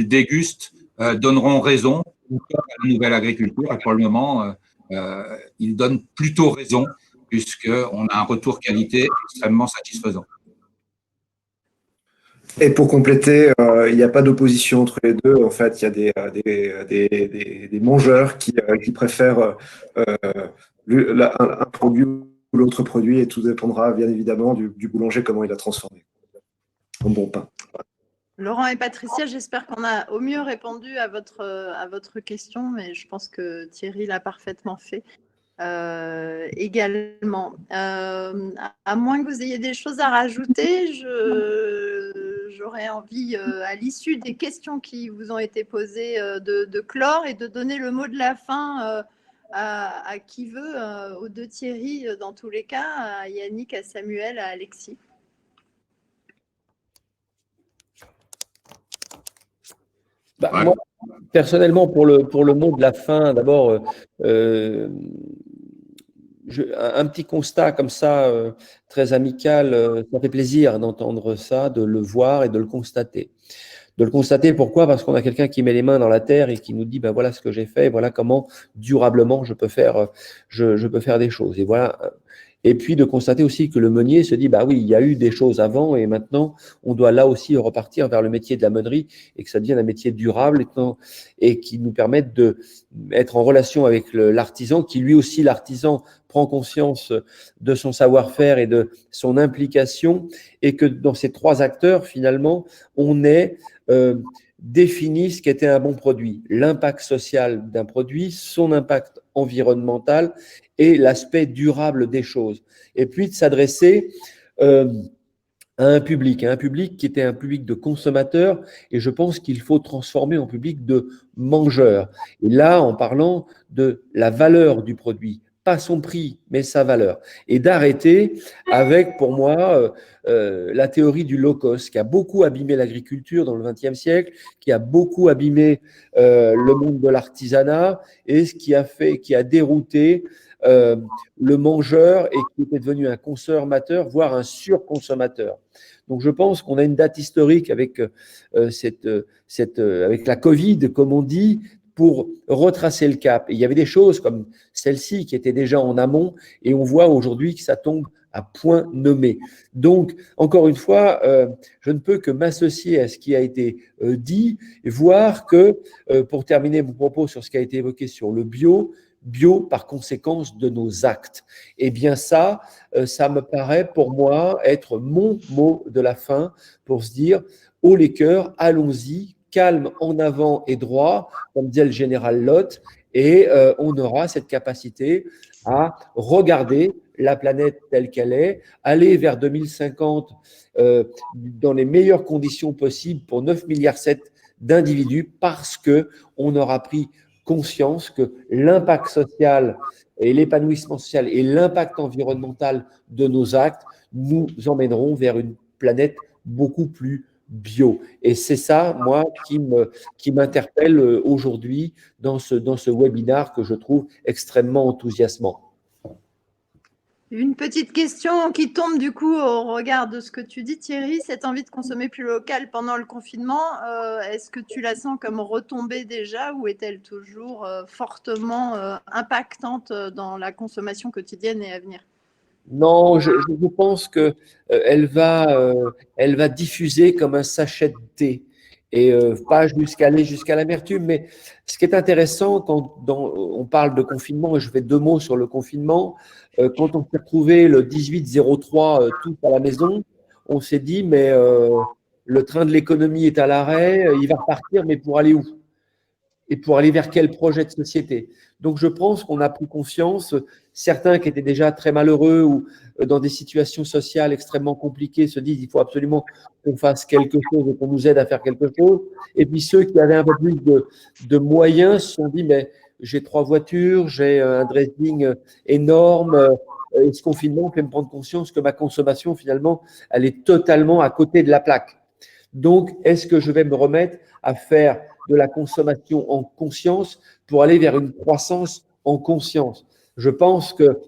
dégustent donneront raison à la nouvelle agriculture. Et pour le moment, ils donnent plutôt raison puisqu'on a un retour qualité extrêmement satisfaisant. Et pour compléter, il n'y a pas d'opposition entre les deux. En fait, il y a des mangeurs qui préfèrent un produit ou l'autre produit, et tout dépendra bien évidemment du boulanger, comment il l'a transformé en bon pain. Laurent et Patricia, j'espère qu'on a au mieux répondu à votre question, mais je pense que Thierry l'a parfaitement fait. Également. À moins que vous ayez des choses à rajouter, j'aurais envie, à l'issue des questions qui vous ont été posées, de clore et de donner le mot de la fin à qui veut, aux deux Thierry, dans tous les cas, à Yannick, à Samuel, à Alexis. Moi, personnellement, pour le mot de la fin, d'abord, un petit constat comme ça, très amical, ça fait plaisir d'entendre ça, de le voir et de le constater. De le constater, pourquoi? Parce qu'on a quelqu'un qui met les mains dans la terre et qui nous dit, ben voilà ce que j'ai fait, voilà comment durablement je peux faire des choses. Et voilà. Et puis de constater aussi que le meunier se dit, bah oui, il y a eu des choses avant et maintenant, on doit là aussi repartir vers le métier de la meunerie et que ça devienne un métier durable et qui nous permette d'être en relation avec l'artisan, qui lui aussi, l'artisan, prend conscience de son savoir-faire et de son implication et que dans ces 3 acteurs, finalement, on ait défini ce qu'était un bon produit, l'impact social d'un produit, son impact environnemental et l'aspect durable des choses. Et puis de s'adresser à un public qui était un public de consommateurs, et je pense qu'il faut transformer en public de mangeurs. Et là, en parlant de la valeur du produit, pas son prix, mais sa valeur. Et d'arrêter avec, pour moi, la théorie du low cost, qui a beaucoup abîmé l'agriculture dans le XXe siècle, qui a beaucoup abîmé le monde de l'artisanat, et ce qui a dérouté le mangeur et qui était devenu un consommateur, voire un surconsommateur. Donc, je pense qu'on a une date historique avec, avec la Covid, comme on dit, pour retracer le cap. Et il y avait des choses comme celle-ci qui étaient déjà en amont et on voit aujourd'hui que ça tombe à point nommé. Donc, encore une fois, je ne peux que m'associer à ce qui a été dit et voir que, pour terminer mon propos sur ce qui a été évoqué sur le bio par conséquence de nos actes. Eh bien ça me paraît pour moi être mon mot de la fin pour se dire, haut les cœurs, allons-y, calme, en avant et droit, comme disait le général Lott, et on aura cette capacité à regarder la planète telle qu'elle est, aller vers 2050 dans les meilleures conditions possibles pour 9,7 milliards d'individus, parce qu'on aura pris conscience que l'impact social et l'épanouissement social et l'impact environnemental de nos actes nous emmèneront vers une planète beaucoup plus bio. Et c'est ça, moi, qui m'interpelle aujourd'hui dans ce webinaire que je trouve extrêmement enthousiasmant. Une petite question qui tombe du coup au regard de ce que tu dis, Thierry. Cette envie de consommer plus local pendant le confinement, est-ce que tu la sens comme retombée déjà ou est-elle toujours fortement impactante dans la consommation quotidienne et à venir? Non, je pense que elle va diffuser comme un sachet de thé et pas aller jusqu'à l'amertume. Mais ce qui est intéressant quand on parle de confinement, et je fais 2 mots sur le confinement, quand on s'est retrouvé le 18-03 tous à la maison, on s'est dit mais le train de l'économie est à l'arrêt, il va repartir, mais pour aller où? Et pour aller vers quel projet de société. Donc, je pense qu'on a pris conscience, certains qui étaient déjà très malheureux ou dans des situations sociales extrêmement compliquées se disent il faut absolument qu'on fasse quelque chose et qu'on nous aide à faire quelque chose. Et puis, ceux qui avaient un peu plus de moyens se sont dit mais j'ai 3 voitures, j'ai un dressing énorme, et ce confinement fait me prendre conscience que ma consommation, finalement, elle est totalement à côté de la plaque. Donc, est-ce que je vais me remettre à faire de la consommation en conscience pour aller vers une croissance en conscience? Je pense que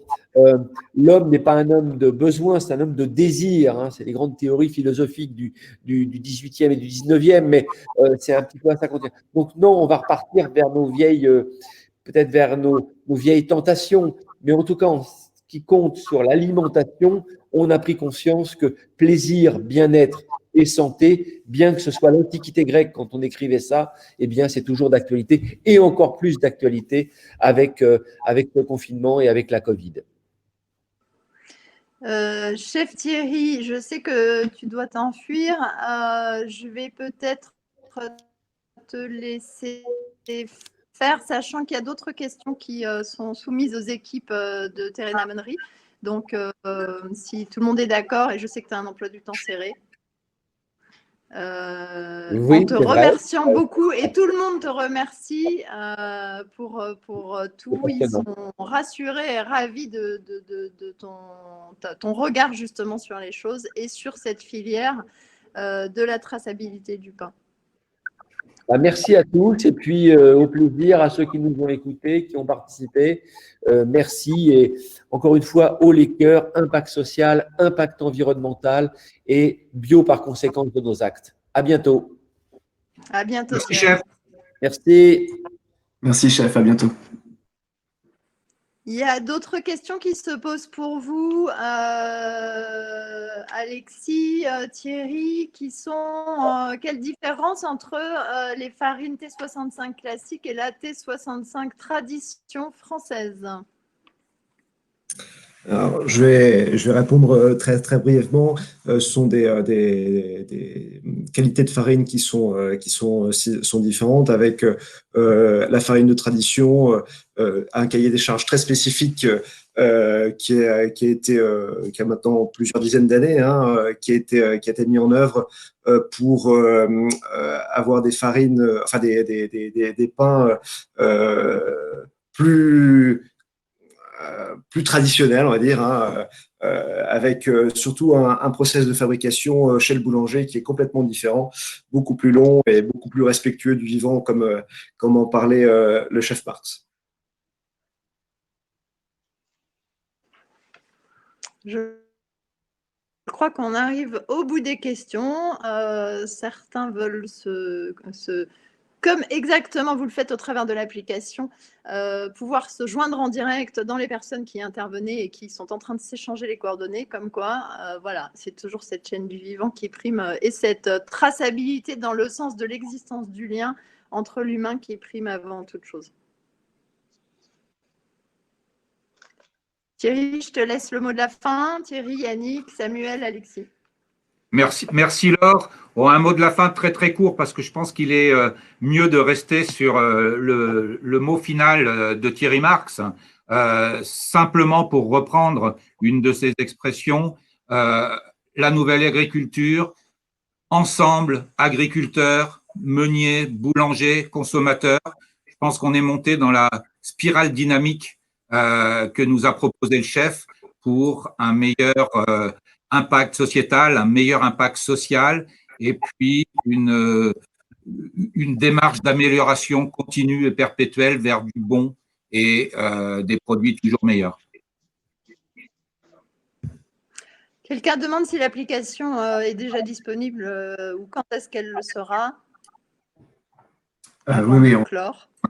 l'homme n'est pas un homme de besoin, c'est un homme de désir. Hein. C'est les grandes théories philosophiques du 18e et du 19e, mais c'est un petit peu à ça qu'on tient. Donc non, on va repartir vers nos vieilles, peut-être vers nos vieilles tentations, mais en tout cas, en ce qui compte sur l'alimentation, on a pris conscience que plaisir, bien-être et santé, bien que ce soit l'Antiquité grecque quand on écrivait ça, eh bien c'est toujours d'actualité et encore plus d'actualité avec le confinement et avec la Covid. Chef Thierry, je sais que tu dois t'enfuir. Je vais peut-être te laisser faire, sachant qu'il y a d'autres questions qui sont soumises aux équipes de Terrain Amenerie. Donc, si tout le monde est d'accord, et je sais que tu as un emploi du temps serré, Oui, en te c'est vrai. remerciant beaucoup, et tout le monde te remercie pour tout. Ils sont rassurés et ravis de ton regard justement sur les choses et sur cette filière de la traçabilité du pain. Merci à tous et puis au plaisir à ceux qui nous ont écoutés, qui ont participé. Merci et encore une fois, haut les cœurs, impact social, impact environnemental et bio par conséquence de nos actes. À bientôt. À bientôt. Merci, chef. Merci. Merci, chef. À bientôt. Il y a d'autres questions qui se posent pour vous, Alexis, Thierry, qui sont quelle différence entre les farines T65 classiques et la T65 tradition française? Alors, je vais répondre très, très brièvement. Ce sont des qualités de farine qui sont différentes, avec la farine de tradition, un cahier des charges très spécifique qui a maintenant plusieurs dizaines d'années, hein, qui a été mis en œuvre pour avoir des farines, enfin des pains plus traditionnel, on va dire, hein, avec surtout un process de fabrication chez le boulanger qui est complètement différent, beaucoup plus long et beaucoup plus respectueux du vivant, comme en parlait le chef Marx. Je crois qu'on arrive au bout des questions. Certains veulent comme exactement vous le faites au travers de l'application, pouvoir se joindre en direct dans les personnes qui intervenaient et qui sont en train de s'échanger les coordonnées, comme quoi, voilà, c'est toujours cette chaîne du vivant qui prime et cette traçabilité dans le sens de l'existence du lien entre l'humain qui prime avant toute chose. Thierry, je te laisse le mot de la fin. Thierry, Yannick, Samuel, Alexis. Merci Laure. Bon, un mot de la fin très très court parce que je pense qu'il est mieux de rester sur le mot final de Thierry Marx. Simplement pour reprendre une de ses expressions, la nouvelle agriculture, ensemble, agriculteurs, meuniers, boulangers, consommateurs. Je pense qu'on est monté dans la spirale dynamique que nous a proposé le chef pour un meilleur impact sociétal, un meilleur impact social et puis une démarche d'amélioration continue et perpétuelle vers du bon et des produits toujours meilleurs. Quelqu'un demande si l'application est déjà disponible ou quand est-ce qu'elle le sera? Oui, on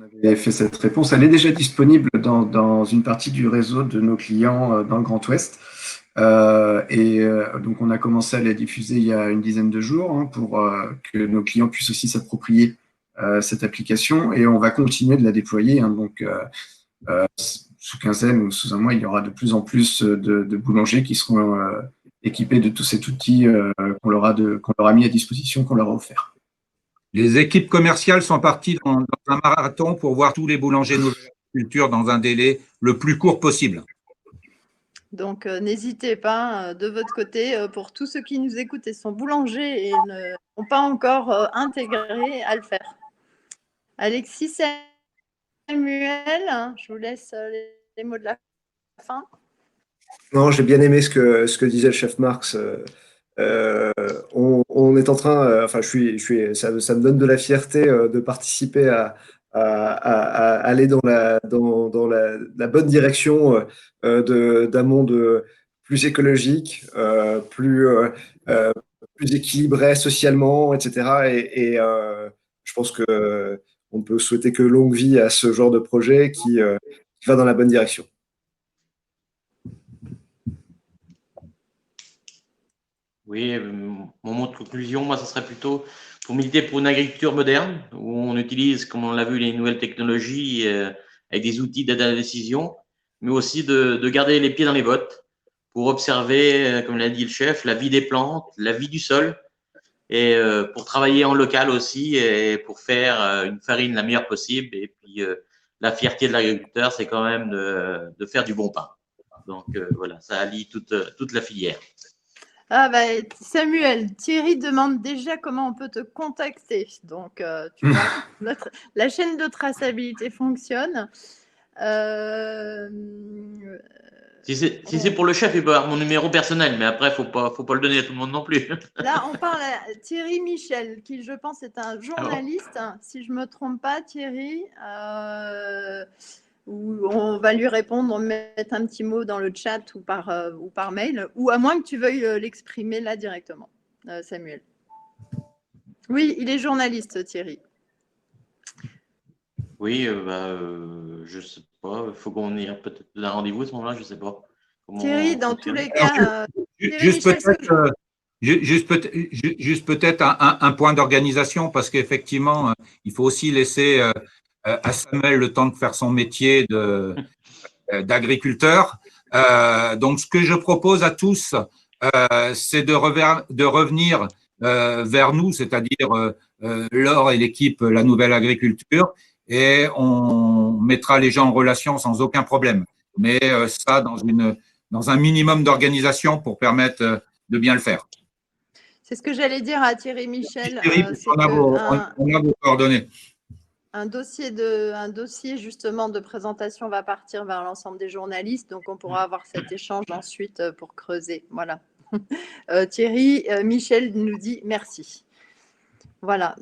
avait fait cette réponse. Elle est déjà disponible dans une partie du réseau de nos clients dans le Grand Ouest. Donc, on a commencé à la diffuser il y a une dizaine de jours pour que nos clients puissent aussi s'approprier cette application. Et on va continuer de la déployer. Donc, sous quinzaine ou sous un mois, il y aura de plus en plus de boulangers qui seront équipés de tous cet outil qu'on leur a mis à disposition, qu'on leur a offert. Les équipes commerciales sont parties dans un marathon pour voir tous les boulangers nouvelle agriculture dans un délai le plus court possible. Donc, n'hésitez pas de votre côté, pour tous ceux qui nous écoutent et sont boulangers et ne sont pas encore intégrés à le faire. Alexis, Samuel, je vous laisse les mots de la fin. Non, j'ai bien aimé ce que disait le chef Marx. On est en train, enfin, ça me donne de la fierté de participer à aller dans la bonne direction d'un monde plus écologique, plus équilibré socialement, etc. Et je pense que on peut souhaiter que longue vie à ce genre de projet qui va dans la bonne direction. Oui, mon mot de conclusion, moi, ce serait plutôt pour militer pour une agriculture moderne, où on utilise, comme on l'a vu, les nouvelles technologies avec des outils d'aide à la décision, mais aussi de garder les pieds dans les bottes pour observer, comme l'a dit le chef, la vie des plantes, la vie du sol, et pour travailler en local aussi, et pour faire une farine la meilleure possible. Et puis, la fierté de l'agriculteur, c'est quand même de faire du bon pain. Donc, voilà, ça allie toute la filière. Ah bah, Samuel, Thierry demande déjà comment on peut te contacter. Donc, tu vois, la chaîne de traçabilité fonctionne. Si c'est pour le chef, il peut avoir mon numéro personnel, mais après, faut pas le donner à tout le monde non plus. Là, on parle à Thierry Michel, qui, je pense, est un journaliste. Si je ne me trompe pas, Thierry, où on va lui répondre, on mettre un petit mot dans le chat ou par mail, ou à moins que tu veuilles l'exprimer là directement, Samuel. Oui, il est journaliste, Thierry. Oui, je ne sais pas. Il faut qu'on ait peut-être un rendez-vous à ce moment-là, je ne sais pas. Thierry, dans tous les cas… Juste peut-être un point d'organisation, parce qu'effectivement, il faut aussi laisser à Samuel le temps de faire son métier d'agriculteur. Donc, ce que je propose à tous, c'est de revenir vers nous, c'est-à-dire Laure et l'équipe La Nouvelle Agriculture, et on mettra les gens en relation sans aucun problème. Mais ça, dans un minimum d'organisation pour permettre de bien le faire. C'est ce que j'allais dire à Thierry Michel. On a vos coordonnées. Un dossier justement de présentation va partir vers l'ensemble des journalistes, donc on pourra avoir cet échange ensuite pour creuser. Voilà. Thierry Michel nous dit merci. Voilà.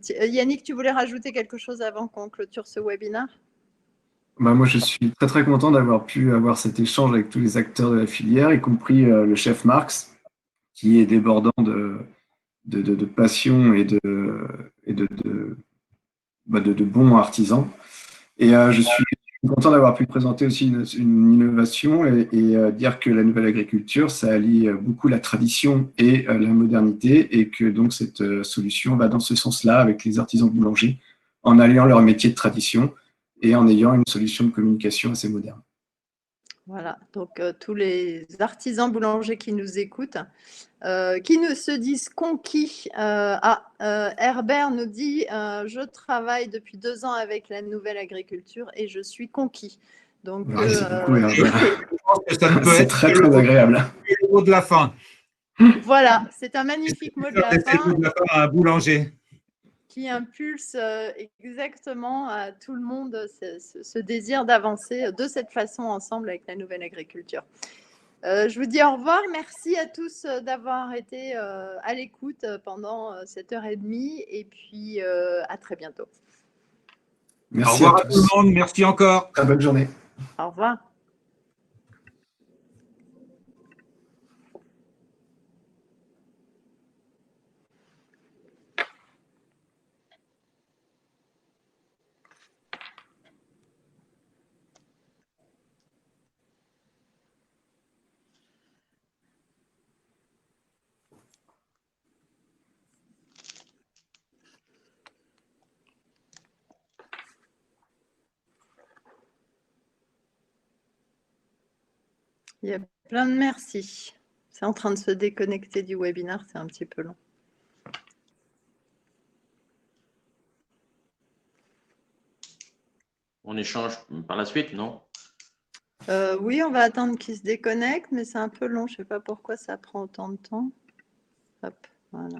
Yannick, tu voulais rajouter quelque chose avant qu'on clôture ce webinaire? Moi, je suis très très content d'avoir pu avoir cet échange avec tous les acteurs de la filière, y compris le chef Marx, qui est débordant de passion et de bons artisans. Et je suis content d'avoir pu présenter aussi une innovation et dire que la nouvelle agriculture, ça allie beaucoup la tradition et la modernité, et que donc cette solution va dans ce sens-là avec les artisans boulangers, en alliant leur métier de tradition et en ayant une solution de communication assez moderne. Voilà, donc tous les artisans boulangers qui nous écoutent, qui ne se disent conquis. Herbert nous dit je travaille depuis 2 ans avec la nouvelle agriculture et je suis conquis. Donc, Merci beaucoup, Herbert. Je pense que ça peut C'est être très, très agréable. le mot de la fin. voilà, c'est un magnifique mot de la C'est le fin mot de la fin à un boulanger. qui impulse exactement à tout le monde ce désir d'avancer de cette façon ensemble avec la nouvelle agriculture. Je vous dis au revoir. Merci à tous d'avoir été à l'écoute pendant cette heure et demie. Et puis, à très bientôt. Merci Au revoir à à tout le tous. monde. Merci encore. Très bonne journée. Au revoir. Il y a plein de merci. C'est en train de se déconnecter du webinaire, c'est un petit peu long. On échange par la suite, non? Oui, on va attendre qu'il se déconnecte, mais c'est un peu long. Je ne sais pas pourquoi ça prend autant de temps. Hop, voilà.